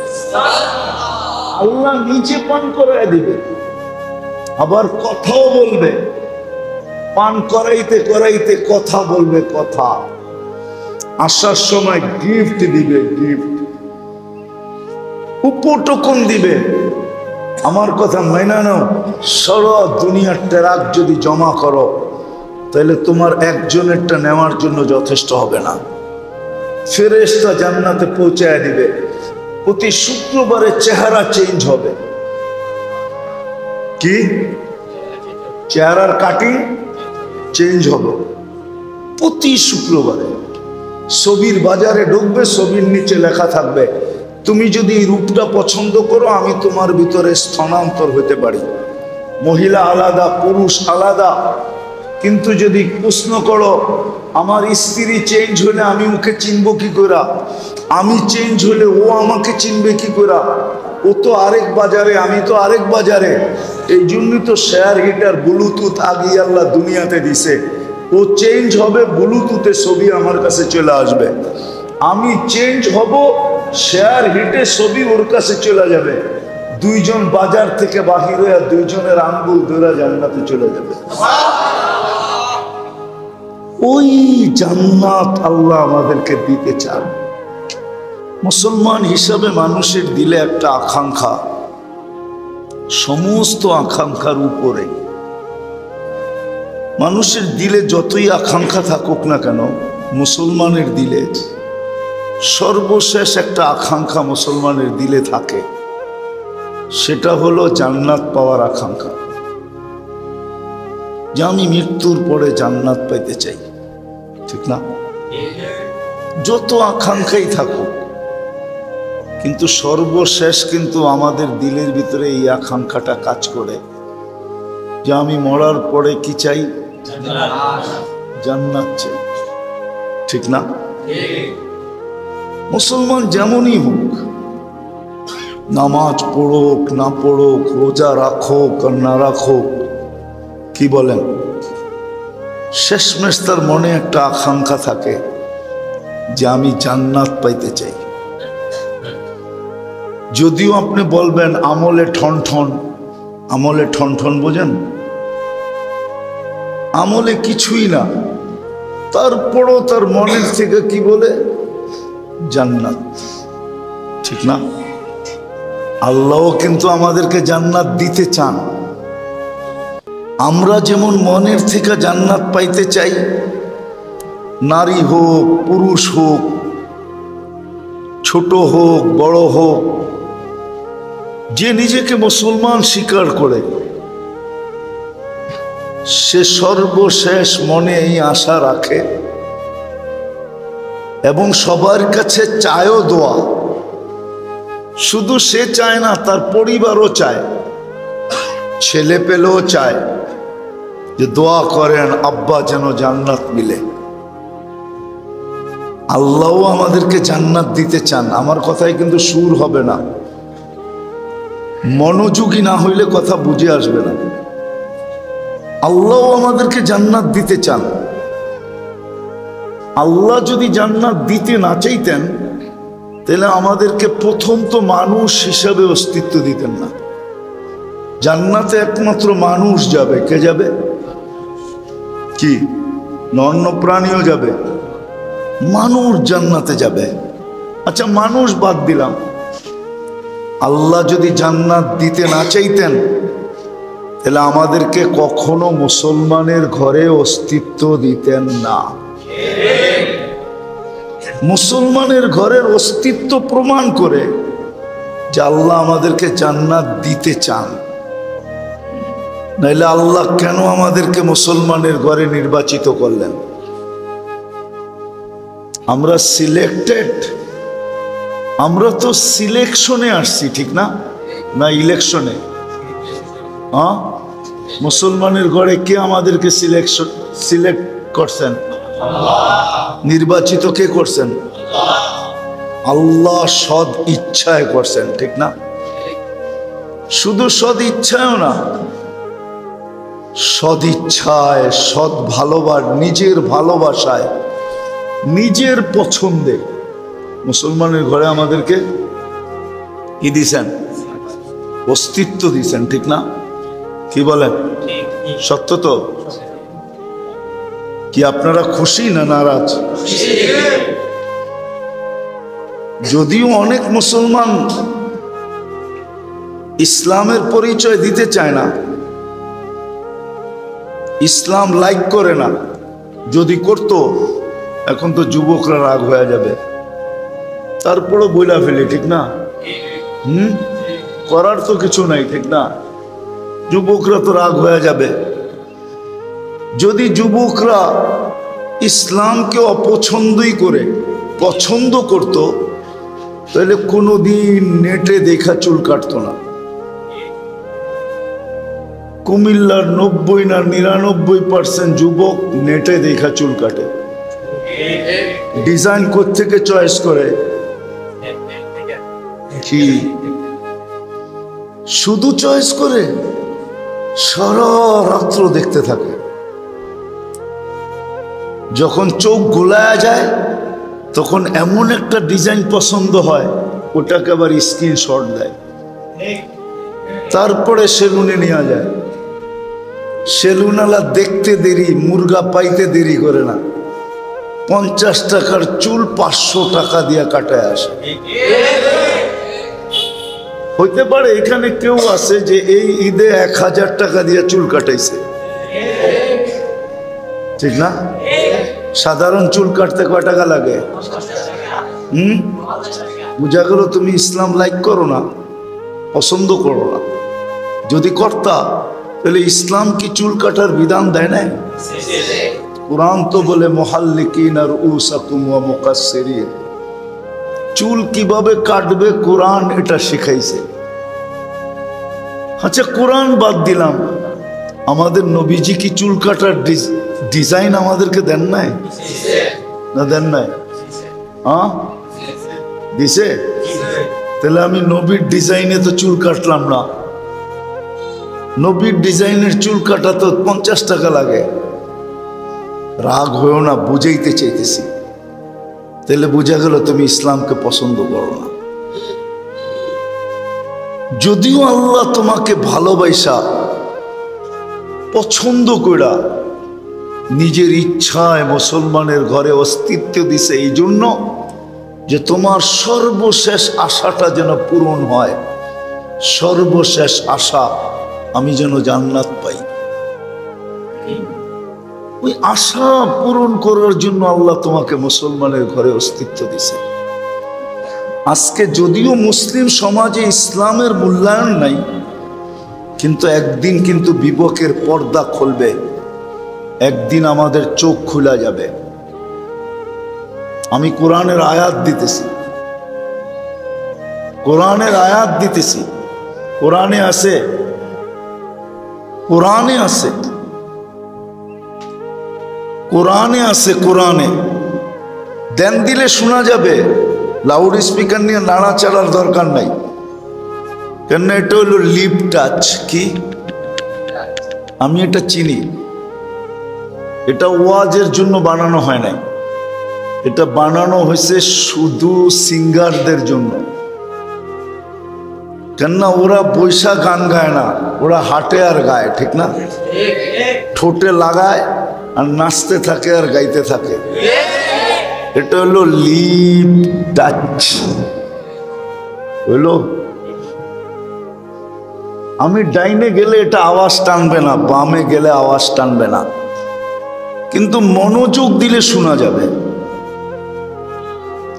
Speaker 1: আল্লাহ নিজে পান করায় দিবে, আবার কথাও বলবে। পান করাইতে করাইতে কথা বলবে, কথা। আসার সময় গিফট দিবে, গিফট, উপটকন দিবে। আমার কথা মাইনা নাও, সারা দুনিয়ার ট্রাক যদি জমা করো তাহলে তোমার একজনেরটা নেওয়ার জন্য যথেষ্ট হবে না। ফেরেশতা জান্নাতে পৌঁছায় দিবে। প্রতি শুক্রবারে চেহারা চেঞ্জ হবে। কি? চেহারার কাটিং চেঞ্জ হবে প্রতি শুক্রবারে। ছবির বাজারে ঢুকবে, ছবির নিচে লেখা থাকবে, তুমি যদি এই রূপটা পছন্দ করো আমি তোমার ভিতরে স্থানান্তর হতে পারি। মহিলা আলাদা, পুরুষ আলাদা। কিন্তু যদি প্রশ্ন করো আমার স্ত্রী চেঞ্জ হলে আমি ওকে চিনবো কি করে, আমি চেঞ্জ হলে ও আমাকে চিনবে কি করে, ও তো আরেক বাজারে, আমি তো আরেক বাজারে। এই জন্যই তো শেয়ার হিটার ব্লুটুথ আগে আল্লাহ দুনিয়াতে দিছে। ও চেঞ্জ হবে, ব্লুটুথে ছবি আমার কাছে চলে আসবে। আমি চেঞ্জ হব, শেয়ার হিটে ছবি ওর কাছে চলে যাবে। দুইজন বাজার থেকে বাহির হয়ে দুইজনের আঙ্গুল ধরে জান্নাতে চলে যাবে। ওই জান্নাত আল্লাহ আমাদেরকে দিতে চান। মুসলমান হিসাবে মানুষের দিলে একটা আকাঙ্ক্ষা, সমস্ত আকাঙ্ক্ষার উপরে মানুষের দিলে যতই আকাঙ্ক্ষা থাকুক না কেন, মুসলমানের দিলে সর্বশেষ একটা আকাঙ্ক্ষা মুসলমানের দিলে থাকে, সেটা হলো জান্নাত পাওয়ার আকাঙ্ক্ষা। যে আমি মৃত্যুর পরে জান্নাত পাইতে চাই, ঠিক না? যত আকাঙ্ক্ষাই থাকুক, কিন্তু সর্বশেষ কিন্তু আমাদের দিলের ভিতরে এই আকাঙ্ক্ষাটা কাজ করে যে আমি মরার পরে কি চাই? জান্নাত চাই, ঠিক না? মুসলমান যেমনই হোক, নামাজ পড়ুক না পড়ুক, রোজা রাখুক আর না রাখুক, কি বলেন, শেষমেশ তার মনে একটা আকাঙ্ক্ষা থাকে যে আমি জান্নাত পাইতে চাই। যদিও আপনি বলবেন আমলে ঠন ঠন, আমলে ঠন ঠন বোঝেন? আমলে কিছুই না, তারপরও তার মনের থেকে কি বলে? জান্নাত, ঠিক না? আল্লাহও কিন্তু আমাদেরকে জান্নাত দিতে চান। আমরা যেমন মনের থেকে জান্নাত পাইতে চাই, নারী হোক পুরুষ হোক, ছোট হোক বড় হোক, যে নিজেকে মুসলমান স্বীকার করে সে সর্বশেষ মনে এই আশা রাখে এবং সবার কাছে চায়ও দোয়া। শুধু সে চায় না, তার পরিবারও চায়, ছেলে পেলেও চায় যে দোয়া করেন আব্বা যেন জান্নাত মিলে। আল্লাহও আমাদেরকে জান্নাত দিতে চান। আমার কথায় কিন্তু সুর হবে না, মনোযোগী না হইলে কথা বুঝে আসবে না। আল্লাহও আমাদেরকে জান্নাত দিতে চান। আল্লাহ যদি জান্নাত দিতে না চাইতেন তাহলে আমাদেরকে প্রথম তো মানুষ হিসাবে অস্তিত্ব দিতেন না। জান্নাতে একমাত্র মানুষ যাবে। কে যাবে? কি অন্য প্রাণীও যাবে? মানুষ জান্নাতে যাবে। আচ্ছা, মানুষ বাদ দিলাম, আল্লাহ যদি জান্নাত দিতে না চাইতেন তাহলে আমাদেরকে কখনো মুসলমানের ঘরে অস্তিত্ব দিতেন না। মুসলমানের ঘরের অস্তিত্ব প্রমাণ করে যে আল্লাহ আমাদেরকে জান্নাত দিতে চান। নাইলে আল্লাহ কেন আমাদেরকে মুসলমানের ঘরে নির্বাচিত করলেন? আমরা সিলেক্টেড, আমরা তো সিলেকশনে আসছি, ঠিক না? না ইলেকশনে? হ্যাঁ, মুসলমানের ঘরে কে আমাদেরকে সিলেক্ট করছেন? নির্বাচিত কে করছেন? আল্লাহ সদ ইচ্ছায় করছেন, ঠিক না? শুধু সদ ইচ্ছায়ও না, সদ ইচ্ছায়, সদ নিজের ভালোবাসায়, নিজের পছন্দে মুসলমানের ঘরে আমাদেরকে কি দিছেন? অস্তিত্ব দিছেন, ঠিক না? কি বলেন? সত্য তো? কি আপনারা খুশি না নারাজ? যদিও অনেক মুসলমান ইসলামের পরিচয় দিতে চায় না, ইসলাম লাইক করে না। যদি করত, এখন তো যুবকরা রাগ হয়ে যাবে। তারপরও বইলা ফেলি, ঠিক না? করার তো কিছু নাই, ঠিক না? যুবকরা তো রাগ হয়ে যাবে। যদি যুবকরা ইসলামকে অপছন্দই করে পছন্দ করত তাহলে কোনোদিন নেটে দেখা চুল কাটতো না। কুমিল্লার 90 না 99% যুবক নেটে দেখা চুল কাটে। ডিজাইন কোত্থেকে চয়েস করে? কি শুধু চয়েস করে? সারা রাত্র দেখতে থাকে। যখন চোখ গোলায়া যায় তখন এমন একটা ডিজাইন পছন্দ হয়, ওটাকে আবার স্ক্রিনশট দেয়। তারপরে সেলুনে নেওয়া যায়। সেলুনওয়ালা দেখতে দেরি, মুরগা পাইতে দেরি করে না। 50 টাকার চুল 500 টাকা দিয়ে কাটায় আসে। হইতে পারে এখানে কেউ আছে যে এই ঈদে 1000 টাকা দিয়ে চুল কাটাইছে, ঠিক না? সাধারণ চুল কাটতে কয় টাকা লাগে? বুঝা গেল তুমি ইসলাম লাইক করো না, পছন্দ করো না। যদি করতা তাহলে ইসলাম কি চুল কাটার বিধান দেয় নাই? কুরআন তো বলে মুহাল্লিকিনা রুউসাকুম ওয়া মুকাসসিরিন। চুল কিভাবে কাটবে কুরআন এটা শিখাইছে। আচ্ছা কুরআন বাদ দিলাম, আমাদের নবীজি কি চুল কাটার ডিজাইন আমাদেরকে দেন নাই? না দেন নাই? হ্যাঁ দিছে। তাহলে আমি নবীর ডিজাইনে তো চুল কাটলাম না। নবীর ডিজাইনের চুল কাটা তো 50 টাকা লাগে। রাগ হয়েও না, বুঝাইতে চাইতেছি। তাহলে বোঝা গেল তুমি ইসলামকে পছন্দ করো না। যদিও আল্লাহ তোমাকে ভালোবাসা পছন্দ কইরা নিজের ইচ্ছায় মুসলমানের ঘরে অস্তিত্ব দিছে, এই জন্য যে তোমার সর্বশেষ আশাটা যেন পূরণ হয়। সর্বশেষ আশা আমি যেন জান্নাত পাই। ওই আশা পূরণ করার জন্য আল্লাহ তোমাকে মুসলমানের ঘরে অস্তিত্ব দিছে। আজকে যদিও মুসলিম সমাজে ইসলামের মূল্যায়ন নাই, কিন্তু একদিন কিন্তু বিবেকের পর্দা খুলবে। একদিন আমাদের চোখ খোলা যাবে। আমি কোরআনের আয়াত দিতেছি, কোরআনের আয়াত দিতেছি। কোরআনে আছে, কোরআনে আছে, কোরআনে আছে। কোরআনে দেন দিলে শোনা যাবে। লাউড স্পিকার নিয়ে নাড়াচাড়ার দরকার নাই। কেন এটা হলো লিপ টাচ। কি? আমি এটা চিনি। এটা ওয়াজের জন্য বানানো হয় নাই, এটা বানানো হয়েছে শুধু সিঙ্গারদের জন্য। কেননা ওরা বৈশা গান গায় না, ওরা হাঁটে আর গায়, ঠিক না? ঠোঁটে লাগায় আর নাচতে থাকে আর গাইতে থাকে। এটা হলো লিপ টাচ। হইলো আমি ডাইনে গেলে এটা আওয়াজ টানবে না, বামে গেলে আওয়াজ টানবে না, কিন্তু মনোযোগ দিলে শোনা যাবে।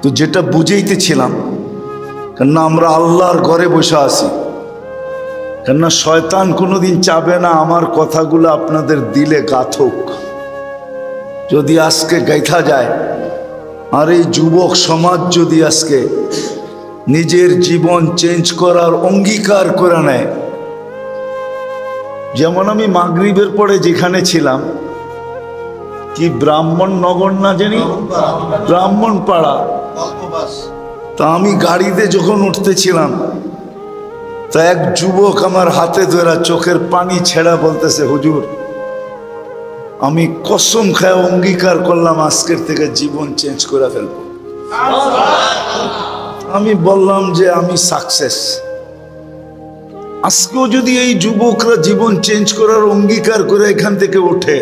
Speaker 1: তো যেটা বুঝাইতেছিলাম, কেননা আমরা আল্লাহর ঘরে বসে আছি, কেননা শয়তান কোনোদিন চাবে না আমার কথাগুলো আপনাদের দিলে গাথক। যদি আজকে গাইথা যায়, আর এই যুবক সমাজ যদি আজকে নিজের জীবন চেঞ্জ করার অঙ্গীকার করে নেয়, যেমন আমি মাগরিবের পরে যেখানে ছিলাম, কি ব্রাহ্মণ নগর না জানি, ব্রাহ্মণ পাড়া, তা আমি গাড়িতে যখন উঠতেছিলাম, তা এক যুবক আমার হাতে ধরা চোখের পানি ছেড়া বলতেছে, হুজুর আমি কসম খায় অঙ্গীকার করলাম আজকের থেকে জীবন চেঞ্জ করে ফেলবো। আমি বললাম যে আমি সাকসেস। আজকেও যদি এই যুবকরা জীবন চেঞ্জ করার অঙ্গীকার করে এখান থেকে ওঠে,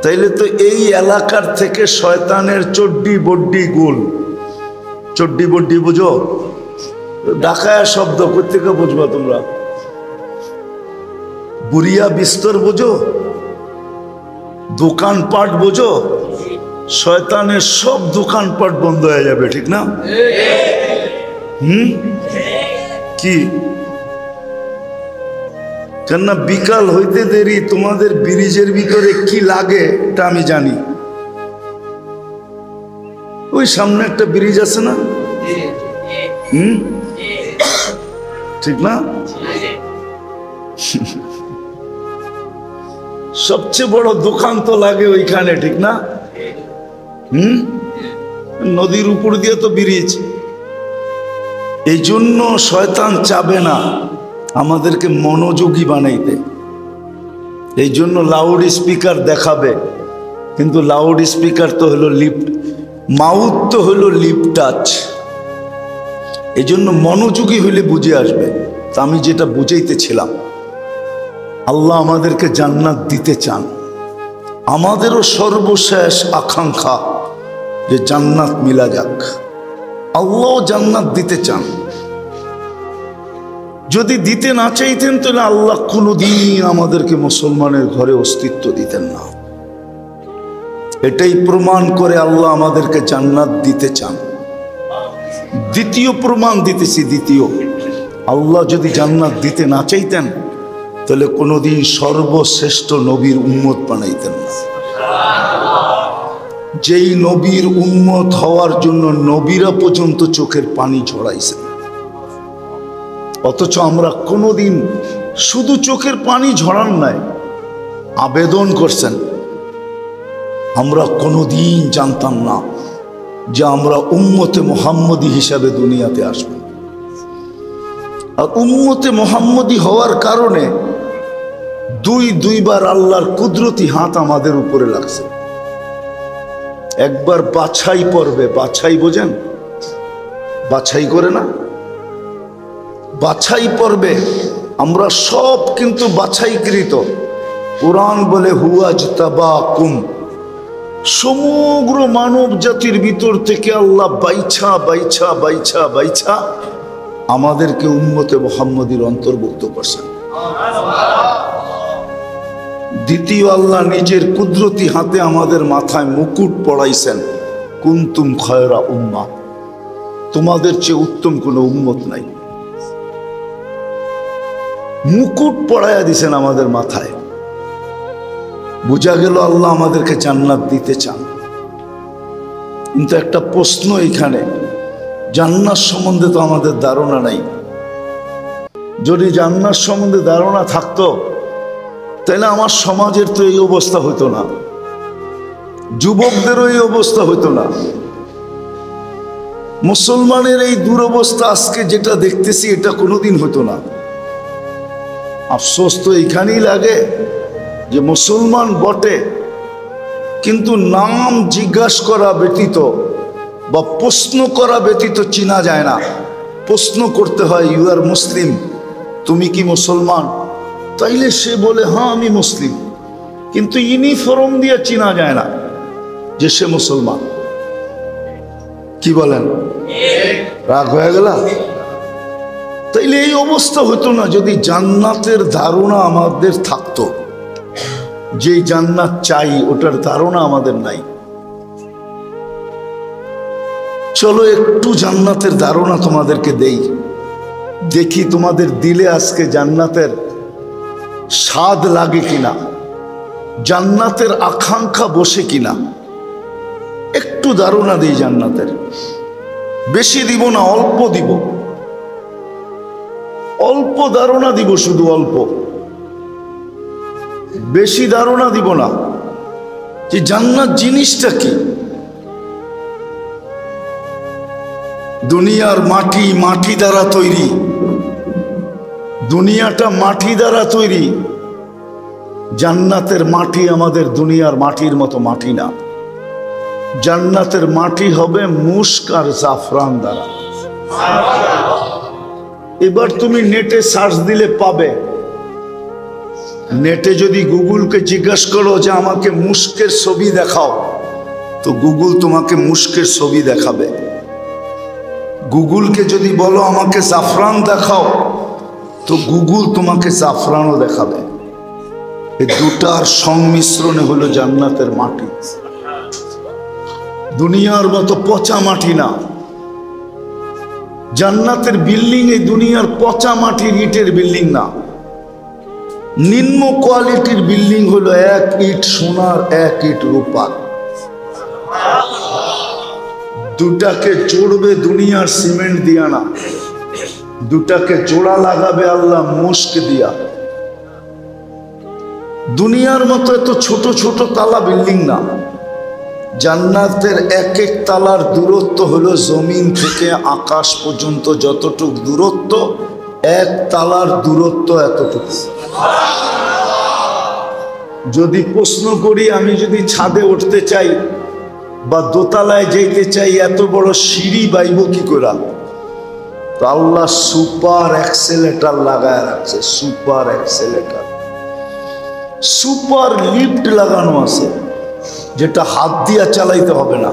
Speaker 1: তাইলে তো এই এলাকার থেকে শয়তানের চড্ডি বড্ডি গোল। চড্ডি বড্ডি বুঝো? ঢাকায় শব্দ কোথেকে বুঝবা তোমরা? বুড়িয়া বিস্তর বুঝো? দোকানপাট বুঝো? শয়তানের সব দোকানপাট বন্ধ হয়ে যাবে, ঠিক না? কি? কেননা বিকাল হইতে দেরি তোমাদের ব্রিজের ভিতরে কি লাগে তা আমি জানি। ওই সামনে একটা ব্রিজ আছে না? ঠিক না? সবচেয়ে বড় দোকান তো লাগে ওইখানে, ঠিক না? নদীর উপর দিয়ে তো ব্রিজ। এই জন্য শয়তান চাবে না আমাদেরকে মনোযোগী বানাইতে। এই জন্য লাউড স্পিকার দেখাবে, কিন্তু লাউড স্পিকার তো হলো লিফট, মাউথ তো হলো লিপ টাচ। এই জন্য মনোযোগী হইলে বুঝে আসবে। তা আমি যেটা বুঝাইতেছিলাম, আল্লাহ আমাদেরকে জান্নাত দিতে চান। আমাদেরও সর্বশেষ আকাঙ্ক্ষা যে জান্নাত মিলা যাক। আল্লাহ জান্নাত দিতে চান। যদি দিতে না চাইতেন তাহলে আল্লাহ কোনোদিন আমাদেরকে মুসলমানের ঘরে অস্তিত্ব দিতেন না। এটাই প্রমাণ করে আল্লাহ আমাদেরকে জান্নাত দিতে চান। দ্বিতীয় প্রমাণ দিতেছি, দ্বিতীয়, আল্লাহ যদি জান্নাত দিতে না চাইতেন তাহলে কোনোদিন সর্বশ্রেষ্ঠ নবীর উম্মত বানাইতেন না। যেই নবীর উম্মত হওয়ার জন্য নবীরা পর্যন্ত চোখের পানি ঝরাইছেন, অথচ আমরা কোনোদিন শুধু চোখের পানি ঝরান নাই, আবেদন করছেন। আমরা কোনোদিন জানতাম না যে আমরা উম্মতে মুহাম্মদী হিসাবে দুনিয়াতে আসব। আর উম্মতে মুহাম্মদী হওয়ার কারণে দুইবার আল্লাহর কুদরতি হাত আমাদের উপরে লাগছে। একবার বাছাই পর্বে, বাছাই বোঝেন, বাছাই করে না, বাছাই পর্বে আমরা সব কিন্তু বাছাইকৃত। কুরআন বলে হুয়াজতাবাকুম, সমগ্র মানব জাতির ভিতর থেকে আল্লাহ বাইছা বাইছা বাইছা বাইছা আমাদেরকে উম্মতে মুহাম্মদীর অন্তর্ভুক্ত করছেন। দ্বিতীয়, আল্লাহ নিজের কুদরতি হাতে আমাদের মাথায় মুকুট পড়াইছেন, কুনতুম খায়রা উম্মাহ, তোমাদের চেয়ে উত্তম কোনো উম্মত নাই। মুকুট পড়াইয়া দিছেন আমাদের মাথায়। বোঝা গেল আল্লাহ আমাদেরকে জান্নাত দিতে চান। কিন্তু একটা প্রশ্ন এখানে, জান্নাত সম্বন্ধে তো আমাদের ধারণা নাই। যদি জান্নাত সম্বন্ধে ধারণা থাকতো তাহলে আমার সমাজের তো এই অবস্থা হতো না, যুবকদেরও এই অবস্থা হতো না, মুসলমানের এই দুরবস্থা আজকে যেটা দেখতেছি এটা কোনোদিন হতো না। আফসোস তো এইখানেই লাগে যে মুসলমান বটে, কিন্তু নাম জিজ্ঞাসা করা ব্যতীত বা প্রশ্ন করা ব্যতীত চিনা যায় না। প্রশ্ন করতে হয়, ইউ আর মুসলিম, তুমি কি মুসলমান? তাইলে সে বলে হ্যাঁ আমি মুসলিম, কিন্তু ইউনিফর্ম দিয়ে চিনা যায় না যে সে মুসলমান। কি বলেন? রাগ হয়ে গেল? তাইলে এই অবস্থা হতো না যদি জান্নাতের ধারণা আমাদের থাকতো। যে জান্নাত চাই ওটার ধারণা আমাদের নাই। চলো একটু জান্নাতের ধারণা তোমাদেরকে দেই, দেখি তোমাদের দিলে আজকে জান্নাতের স্বাদ লাগে কিনা, জান্নাতের আকাঙ্ক্ষা বসে কিনা। একটু ধারণা দিই জান্নাতের, বেশি দিব না, অল্প দিব, অল্প ধারণা দিব, শুধু অল্প, বেশি ধারণা দিব না যে জান্নাত জিনিসটা কি। দুনিয়ার মাটি, মাটি দ্বারা তৈরি, দুনিয়াটা মাটি দ্বারা তৈরি। জান্নাতের মাটি আমাদের দুনিয়ার মাটির মতো মাটি না। জান্নাতের মাটি হবে মুস্ক আর জাফরান দ্বারা। এবার তুমি নেটে সার্চ দিলে পাবে। নেটে যদি গুগলকে জিজ্ঞাসা করো যে আমাকে মুস্কের ছবি দেখাও, তো গুগল তোমাকে মুস্কের ছবি দেখাবে। গুগলকে যদি বলো আমাকে জাফরান দেখাও, তো গুগল তোমাকে জাফরানও দেখাবে। এই দুটার সংমিশ্রণে হলো জান্নাতের মাটি। দুনিয়ার মতো পচা মাটি না। জান্নাতের বিল্ডিং এই দুনিয়ার পচা মাটির ইটের বিল্ডিং না। নিম্ন কোয়ালিটির বিল্ডিং হলো এক ইট সোনার, এক ইট রূপার। দুটাকে জোড়বে দুনিয়ার সিমেন্ট দিয়া না, দুটাকে জোড়া লাগাবে আল্লাহ মুস্ক দিয়া। দুনিয়ার মতো এত ছোট ছোট তালা বিল্ডিং না। জান্নাতের এক এক তালার দূরত্ব হলো জমিন থেকে আকাশ পর্যন্ত যতটুক দূরত্ব, এক তালার দূরত্ব এতটুকু। যদি প্রশ্ন করি, আমি যদি ছাদে উঠতে চাই বা দোতলায় যেতে চাই, এত বড় সিঁড়ি বাইব কি করে? তো আল্লাহ সুপার অ্যাক্সেলেটার লাগায় রাখছে, সুপার অ্যাক্সেলেটার, সুপার লিফট লাগানো আছে, যেটা হাত দিয়া চালাইতে হবে না।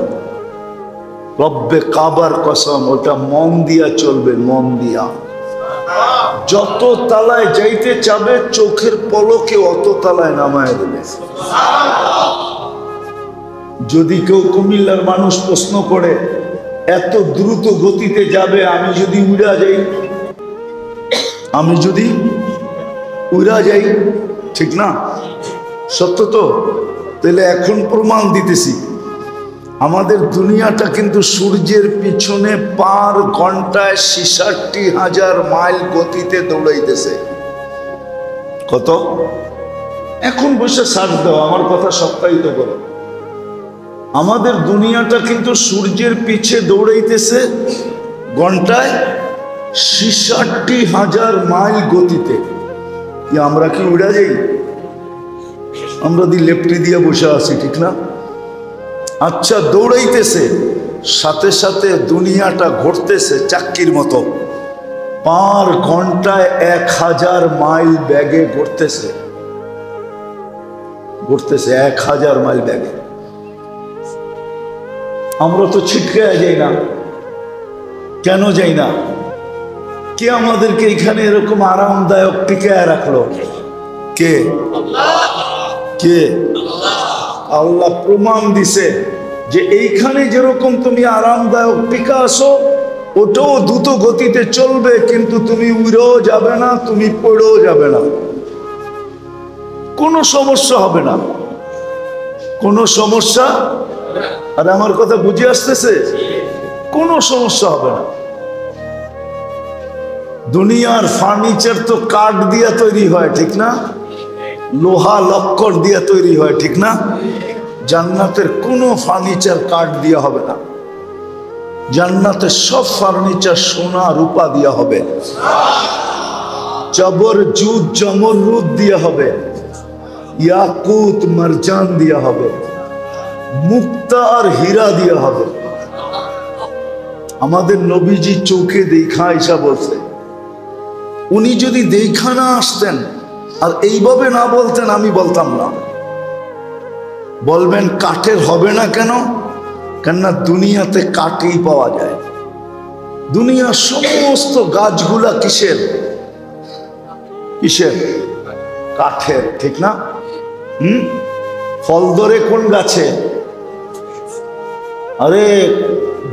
Speaker 1: রব্বে কাবার কসম, ওটা মন দিয়া চলবে, মন দিয়া। যত তালায় যাইতে চাবে চোখের পলকে অত তালায় নামায় দেবে। যদি কেউ কুমিল্লার মানুষ প্রশ্ন করে এত দ্রুত গতিতে যাবে, আমি যদি উড়া যাই, আমি যদি উড়া যাই, ঠিক না? সত্য তো? তাহলে এখন প্রমাণ দিতেছি, আমাদের দুনিয়াটা কিন্তু সূর্যের পিছনে পার ঘন্টায় ৬৬,০০০ মাইল গতিতে দৌড়াইতেছে। কত? এখন বসে সার্চ দাও, আমার কথা সপ্তাহিত করো। আমাদের দুনিয়াটা কিন্তু সূর্যের পিছে দৌড়াইতেছে ঘন্টায় ৬৬,০০০ মাইল গতিতে। আমরা কি উড়া যাই? আমরা লেপটি দিয়ে বসে আছি, ঠিক না? আচ্ছা, দৌড়াইতেছে, সাথে সাথে দুনিয়াটা ঘুরতেছে চাক্কির মতো, পার ঘন্টায় ১০০০ মাইল ব্যাগে ঘুরতেছে, ঘুরতেছে ১০০০ মাইল ব্যাগে। আমরা তো ছিটকে যাই না। কেন যাই না? কে আমাদেরকে এখানে এরকম আরামদায়ক টিকায় রাখলো? কে? কে? আল্লাহ প্রমাণ দিছে যে এইখানে যেরকম তুমি আরামদায়ক টিকা আসো, ওটাও দ্রুত গতিতে চলবে, কিন্তু তুমি উড়েও যাবে না, তুমি পড়েও যাবে না, কোনো সমস্যা হবে না, কোনো সমস্যা। আর আমার কথা বুঝে আসতেছে? কোনো সমস্যা হবে না। দুনিয়ার ফার্নিচার তো কাঠ দিয়ে তৈরি হয়, ঠিক না? লোহা লক্কর দিয়ে তৈরি হয়, ঠিক না? জান্নাতের কোনো ফার্নিচার কাঠ দিয়ে হবে না। জান্নাতের সব ফার্নিচার সোনা রূপা দিয়ে হবে, জবর জুদ জমরুদ দিয়ে হবে, ইয়াকুত মারজান দিয়ে হবে, মুক্তা আর হীরা দিয়ে হবে। আমাদের নবীজি চোখে দেখা আয়েশা বলছে, উনি যদি দেখা না আসতেন আর এইভাবে না বলতেন, আমি বলতাম না। বলবেন কাঠের হবে না কেন? কেননা দুনিয়াতে কাঠই পাওয়া যায়। দুনিয়ার সমস্ত গাছগুলা কিসের? কিসের? কাঠের, ঠিক না? ফল ধরে কোন গাছে? আরে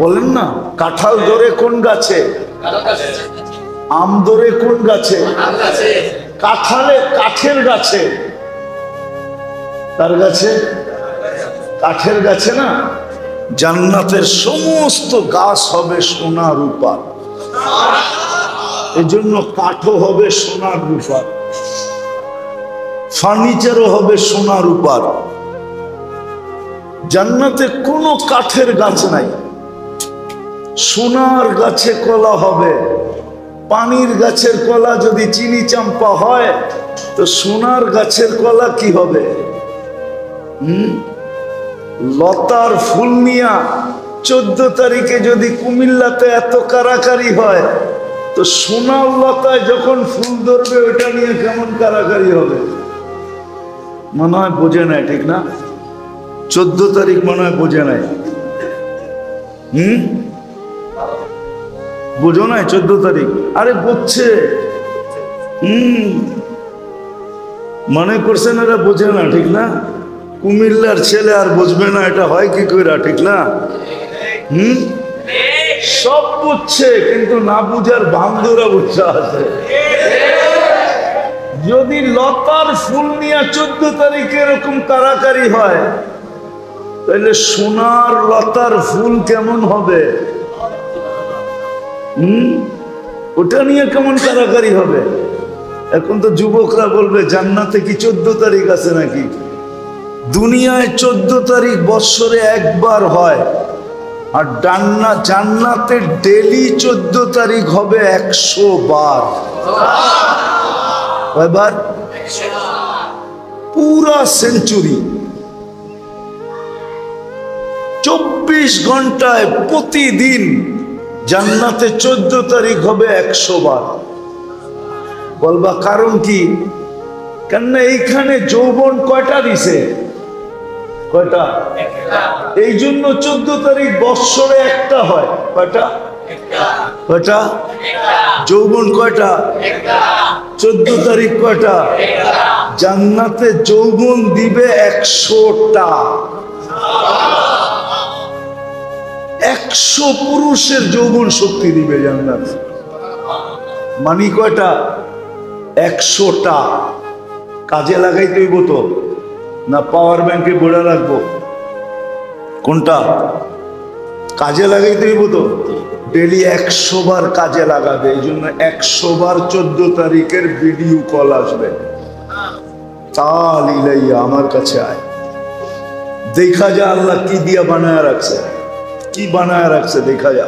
Speaker 1: বলেন না, কাঁঠাল ধরে কোন গাছে? আম ধরে কোন গাছে? কাঁঠালে কাঠের গাছে, তার গাছে, কাঠের গাছে না। জান্নাতের সমস্ত গাছ হবে সোনা রূপার, এজন্য কাঠও হবে সোনা রূপার, ফার্নিচারও হবে সোনা রূপার। জান্নাতে কোনো কাঠের গাছ নাই, সোনার গাছে কলা হবে। পানির গাছের কলা যদি চিনি চাম্পা হয়, তো সোনার গাছের কলা কি হবে? লতার ফুল নিয়া 14 তারিখে যদি কুমিল্লাতে এত কারাকারি হয়, তো সোনার লতায় যখন ফুল ধরবে ওইটা নিয়ে কেমন কারাকারি হবে? মনে হয় বোঝে নাই, ঠিক না? 14 তারিখ মনে হয় বোঝে নাই। বোঝো নাই 14 তারিখ? আরে বুঝছে, মনে করছেন এরা বোঝে না, ঠিক না? কুমিল্লার ছেলে আর বুঝবে না, এটা হয় কি করে, ঠিক না? সব বুঝছে, কিন্তু না বুঝার বান্ধবরা বুঝছে আছে। যদি লতার ফুল নিয়ে 14 তারিখে এরকম কারাকারি হয়, তাহলে সোনার লতার ফুল কেমন হবে? ওটা নিয়ে কেমন কারাকারি হবে? এখন তো যুবকরা বলবে জান্নাতে কি 14 তারিখ আছে নাকি? দুনিয়ায় 14 তারিখ বৎসরে একবার হয়, আর জান্নাতে ডেলি 14 তারিখ হবে 100 বার। কয়বার? পুরা সেঞ্চুরি। 24 ঘন্টায় প্রতিদিন জান্নাতে 14 তারিখ হবে 100 বার। বলবা কারণ কি? কেননা এইখানে যৌবন কয়টা দিছে? কয়টা? এই জন্য 14 তারিখ বৎসরে একটা হয়। কয়টা? কয়টা? যৌবন কয়টা? 14 তারিখ কয়টা? জান্নাতে যৌবন দিবে 100টা। 100 পুরুষের যৌবন শক্তি দিবে জান্নাত। মানি কয়টা? 100টা। কাজে লাগাইতে হইব তো, না পাওয়ার ব্যাংকে বোড়া রাখবো? কোনটা? কাজে লাগাইতে হইব তো। ডেলি 100 বার কাজে লাগাবে। এই জন্য 100 বার 14 তারিখের ভিডিও কল আসবে। তাল ইলাইয়া, আমার কাছে আয়, দেখা যা আল্লাহ কি দিয়া বানায় রাখছে, কি বানায় রাখছে দেখা যা।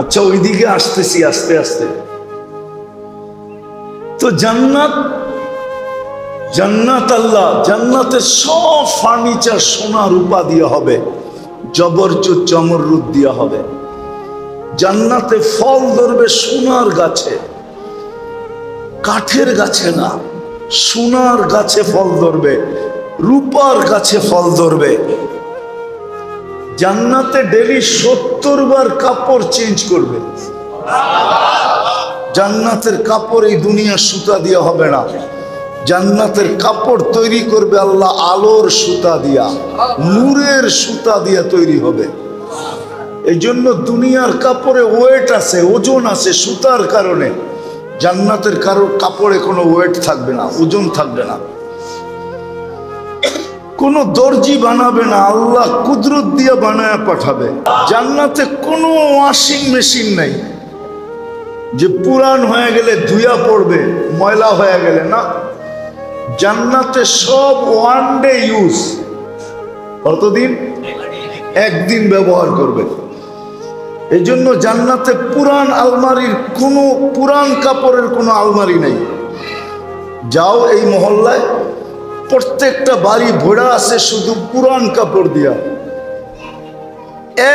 Speaker 1: আচ্ছা, ওইদিকে আসতেছি আস্তে আস্তে। তো জান্নাত, জান্নাত আল্লাহ, জান্নাতের সব ফার্নিচার সোনা রূপা দিয়ে হবে, জবরজুত জমরুদ দিয়ে হবে। জান্নাতে ফল ধরবে সোনার গাছে, কাঠের গাছে না, সোনার গাছে ফল ধরবে, রূপার গাছে ফল ধরবে। জান্নাতে ডেলি 70 বার কাপড় চেঞ্জ করবে। জান্নাতের কাপড় এই দুনিয়ার সুতা দিয়ে হবে না। জান্নাতের কাপড় তৈরি করবে আল্লাহ আলোর সুতা দিয়া, নূরের সুতা দিয়া তৈরি হবে। এই জন্য দুনিয়ার কাপড়ে ওয়েট আছে, ওজন আছে সুতার কারণে। জান্নাতের কাপড়ে কোনো ওয়েট থাকবে না, ওজন থাকবে না। কোনো দর্জি বানাবে না, আল্লাহ কুদরত দিয়ে বানায় পাঠাবে। জান্নাতে কোনো ওয়াশিং মেশিন নাই যে পুরান হয়ে গেলে ধুইয়া পড়বে, ময়লা হয়ে গেলে না। জান্নাতে সব ওয়ান ডে ইউজ। কতদিন? একদিন ব্যবহার করবে। এই জন্য জান্নাতে পুরান আলমারির কোনো, পুরান কাপড়ের কোনো আলমারি নেই। যাও এই মহল্লায়, প্রত্যেকটা বাড়ি ভরা আছে শুধু পুরান কাপড় দিয়া।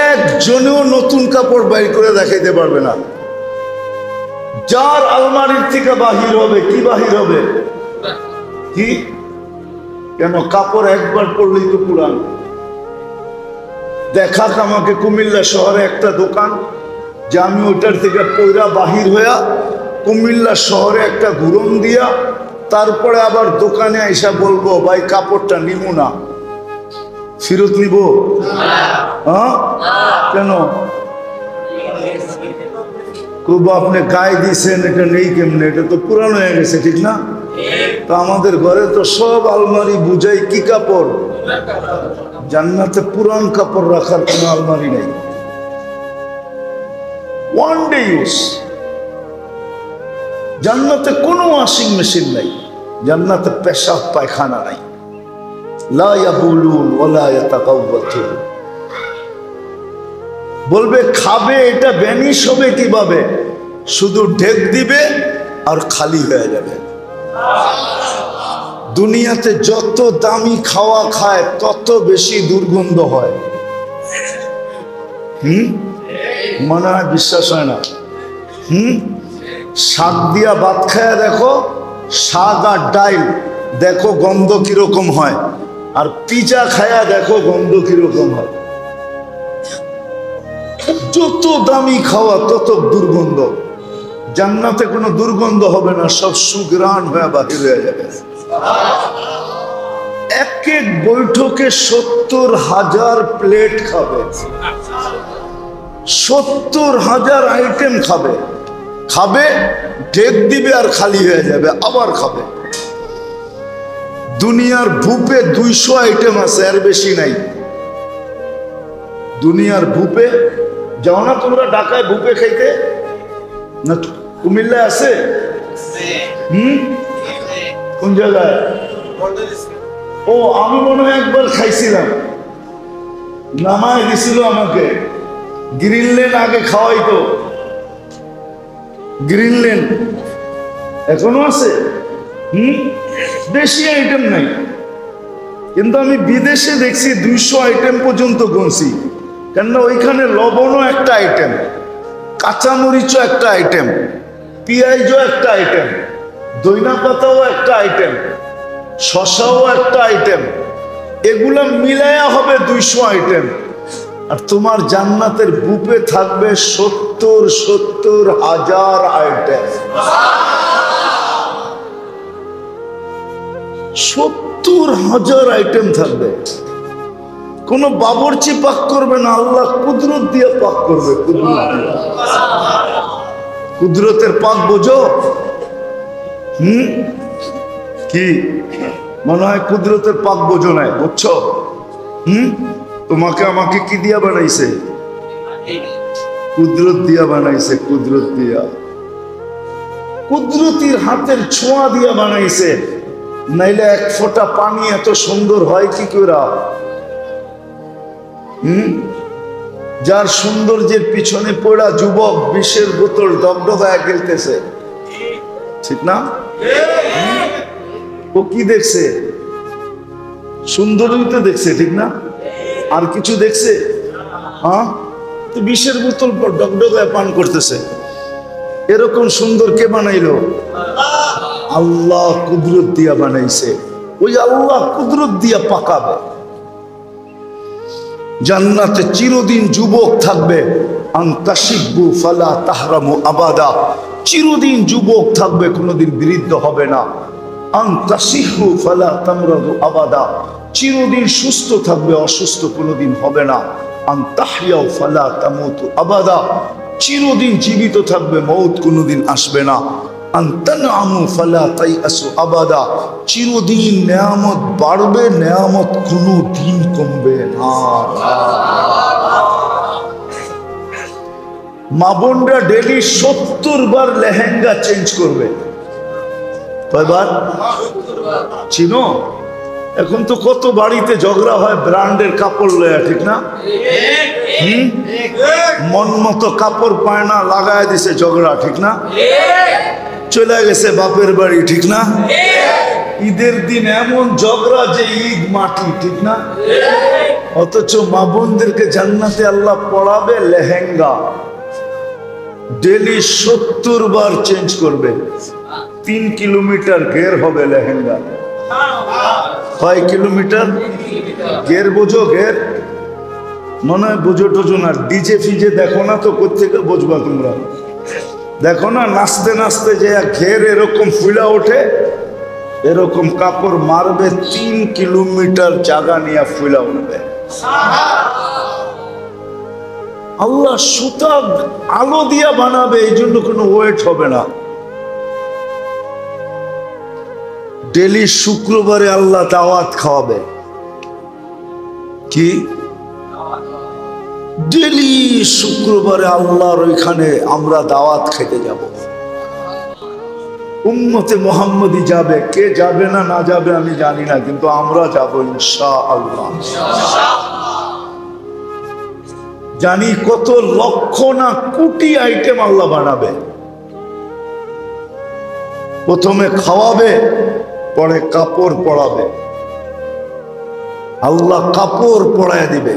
Speaker 1: একজনেও নতুন কাপড় বাইর করে দেখাইতে পারবে না। যার আলমারির থেকে বাহির হবে, কি বাহির হবে? কি? কেন? কাপড় একবার পরলেই তো পুরান। দেখাক আমাকে কুমিল্লা শহরে একটা দোকান যে আমি ওইটার থেকে পয়রা বাহির হইয়া কুমিল্লা শহরে একটা ঘুরন দিয়া তারপরে আবার দোকানে এসে বলবো ভাই কাপড়টা নিব না, ফেরত নিব? হ্যাঁ, কেন? খুব আপনি গায়ে দিয়েছেন, এটা নেই কেমনে, এটা তো পুরানো হয়ে গেছে, ঠিক না? তো আমাদের ঘরে তো সব আলমারি বুঝাই কি কাপড়? জান্নাতে পুরান কাপড় রাখার কোনো আলমারি নেই, ওয়ান ডে ইউজ। জান্নাতে কোনো ওয়াশিং মেশিন নাই, জান্নাতে পেশাব পায়খানা নাই। লা ইয়াবুলুন ওয়ালা ইয়াতাকাওয়াতুন। বলবে খাবে, এটা ভ্যানিশ হবে কিভাবে? শুধু ঢেক দিবে আর খালি হয়ে যাবে। দুনিয়াতে যত দামি খাওয়া খায় তত বেশি দুর্গন্ধ হয়। মনে হয় বিশ্বাস হয় না? শাক দিয়া ভাত খায়া দেখো, শাক আর ডাইল দেখো গন্ধ কিরকম হয়, আর পিজা খায়া দেখো গন্ধ কিরকম হয়। যত দামি খাওয়া তত দুর্গন্ধ। জান্নাতে কোনো দুর্গন্ধ হবে না, সব সুঘ্রাণ হয়ে বাহির হয়ে যাবে। এক এক বৈঠকে 70,000 প্লেট খাবে, 70,000 আইটেম খাবে। খাবে, ঢেক দিবে আর খালি হয়ে যাবে, আবার খাবে। দুনিয়ার ভূপে 200 আইটেম আছে, আর বেশি নাই। দুনিয়ার ভূপে যাও না তোমরা, ঢাকায় ভূপে খাইতে না? কুমিল্লায় আছে? কোন জায়গায়? ও, আমি মনে হয় একবার খাইছিলাম, নামায় দিছিল আমাকে। গ্রিন লেন আগে খাওয়াইতো, গ্রিন লেন এখনো আছে। বেশি আইটেম নাই, কিন্তু আমি বিদেশে দেখছি 200 আইটেম পর্যন্ত গুনছি। কেননা ওইখানে লবণও একটা আইটেম, কাঁচামরিচও একটা আইটেম, পেঁয়াজও একটা আইটেম, দইনা পাতাও একটা আইটেম, শশাও একটা আইটেম, এগুলো মিলায়া হবে 200 আইটেম। আর তোমার জান্নাতের বুফে থাকবে 70,000 আইটেম। 70,000 আইটেম থাকবে। কোন বাবুর্চি পাক করবে না, আল্লাহ কুদরত দিয়ে পাক করবে। কুদরতের পাক বোঝো? কি মনে হয় কুদরতের পাক বোঝো নাই? বুঝছো? তোমাকে আমাকে কি দিয়া বানাইছে? কুদরত দিয়া বানাইছে। কুদরত দিয়া, কুদরতির হাতের ছোঁয়া দিয়া বানাইছে। নাইলে এক ফোঁটা পানি এত সুন্দর হয় কি করে? যার সৌন্দর্যের পিছনে পড়া যুবক বিষের বোতল ডগডগায় খেলতেছে, ঠিক না? ও কি দেখছে? সুন্দরই তো দেখছে, ঠিক না? আর কিছু দেখছে? হ্যাঁ, তো বিষের বোতল ডগডগায় পান করতেছে। এরকম সুন্দর কে বানাইলো? আল্লাহ কুদরত দিয়া বানাইছে। ওই আল্লাহ কুদরত দিয়া পাকাবে। জান্নাতে চিরদিন যুবক থাকবে। আনতাশিবু ফালা তাহরামু আবাদা, চিরদিন যুবক থাকবে, কোনোদিন বৃদ্ধ হবে না। আনতাশিহু ফালা তামরাদু আবাদা, চিরদিন সুস্থ থাকবে, অসুস্থ কোনোদিন হবে না। আনতাহইয়াউ ফালা তামুতু আবাদা, চিরদিন জীবিত থাকবে, মৌত কোনোদিন আসবে না। আনতানআমু ফালা তাইআসু আবাদা, চিরদিন নেয়ামত বাড়বে, নেয়ামত কোনোদিন কমবে না। মা বোনরা ডেলি 70 বার লেহেঙ্গা চেঞ্জ করবে। কয়বার? চিনো? এখন তো কত বাড়িতে ঝগড়া হয় ব্র্যান্ডের কাপড় লয়া, ঠিক না? মন মতো কাপড় পায় না, লাগায় দিছে ঝগড়া, ঠিক না? চলে গেছে বাপের বাড়ি, ঠিক না? ঈদের দিন এমন ঝগড়া যে ঈদ মাটি, ঠিক না? অথচ মা বোনদেরকে জান্নাতে আল্লাহ পড়াবে লেহেঙ্গা, ডেলি 70 বার চেঞ্জ করবে। 3 কিলোমিটার ঘের হবে লেহেঙ্গা। কয় কিলোমিটার ঘের? বোঝো ঘের? মনে হয় বোঝো টোঝো না। ডিজে ফিজে দেখো না তো, কোথেকে বুঝবা তোমরা? দেখো না নাচতে নাচতে যে ঘের এরকম ফুলা ওঠে, এরকম কাপড় মারবে 3 কিলোমিটার জায়গা নিয়ে ফুলা উঠবে। আল্লাহ সুতা আলো দিয়া বানাবে, এই জন্য কোনো ওয়েট হবে না। ডেলি শুক্রবারে আল্লাহ দাওয়াত খাওয়াবে। কি? ডেলি শুক্রবারে আল্লাহর ওইখানে আমরা দাওয়াত খেতে যাব। উম্মতে মুহাম্মদি যাবে, কে যাবে না না যাবে আমি জানি না, কিন্তু আমরা যাব ইনশাআল্লাহ। জানি কত লক্ষ না কোটি আইটেম আল্লাহ বানাবে। প্রথমে খাওয়াবে, পরে কাপড় পরাবে। আল্লাহ কাপড় পরায় দিবে,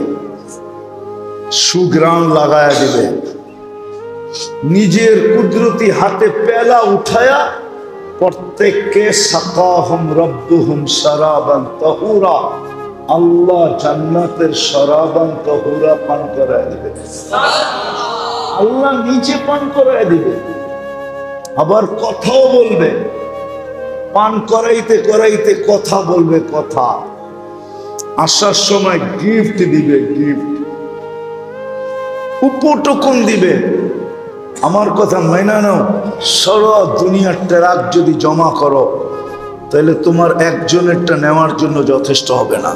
Speaker 1: সুগ্রাণ লাগায়া দিবে, নিজের কুদরতি হাতে পেলা উঠায়া প্রত্যেককে সাকাহুম রব্বুহুম শারাবান তাহুরা, আল্লাহ জান্নাতের শরাবান তাহুরা পান করায় দিবে। আল্লাহ নিজে পান করায় দিবে, আবার কথাও বলবে। পান করাইতে করাইতে কথা বলবে, কথা। আসার সময় গিফট দিবে, গিফট, উপটকন দিবে। আমার কথা মাইনা নাও, সারা দুনিয়ার ট্রাক যদি জমা করো তাহলে তোমার একজনেরটা নেওয়ার জন্য যথেষ্ট হবে না।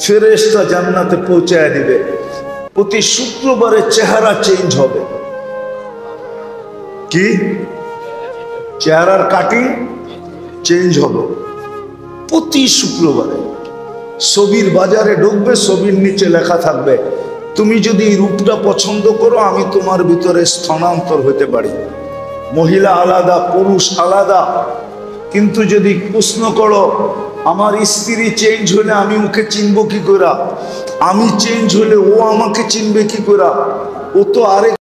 Speaker 1: ফেরেশতা জান্নাতে পৌঁছায় দিবে। প্রতি শুক্রবারে চেহারা চেঞ্জ হবে। কি? চেহারার কাটিং চেঞ্জ হবে প্রতি শুক্রবারে। ছবির বাজারে ঢুকবে, ছবির নিচে লেখা থাকবে, তুমি যদি এই রূপটা পছন্দ করো আমি তোমার ভিতরে স্থানান্তর হতে পারি। মহিলা আলাদা, পুরুষ আলাদা। কিন্তু যদি প্রশ্ন করো আমার স্ত্রী চেঞ্জ হলে আমি ওকে চিনব কি করে? আমি চেঞ্জ হলে ও আমাকে চিনবে কি করে? ও তো আরেক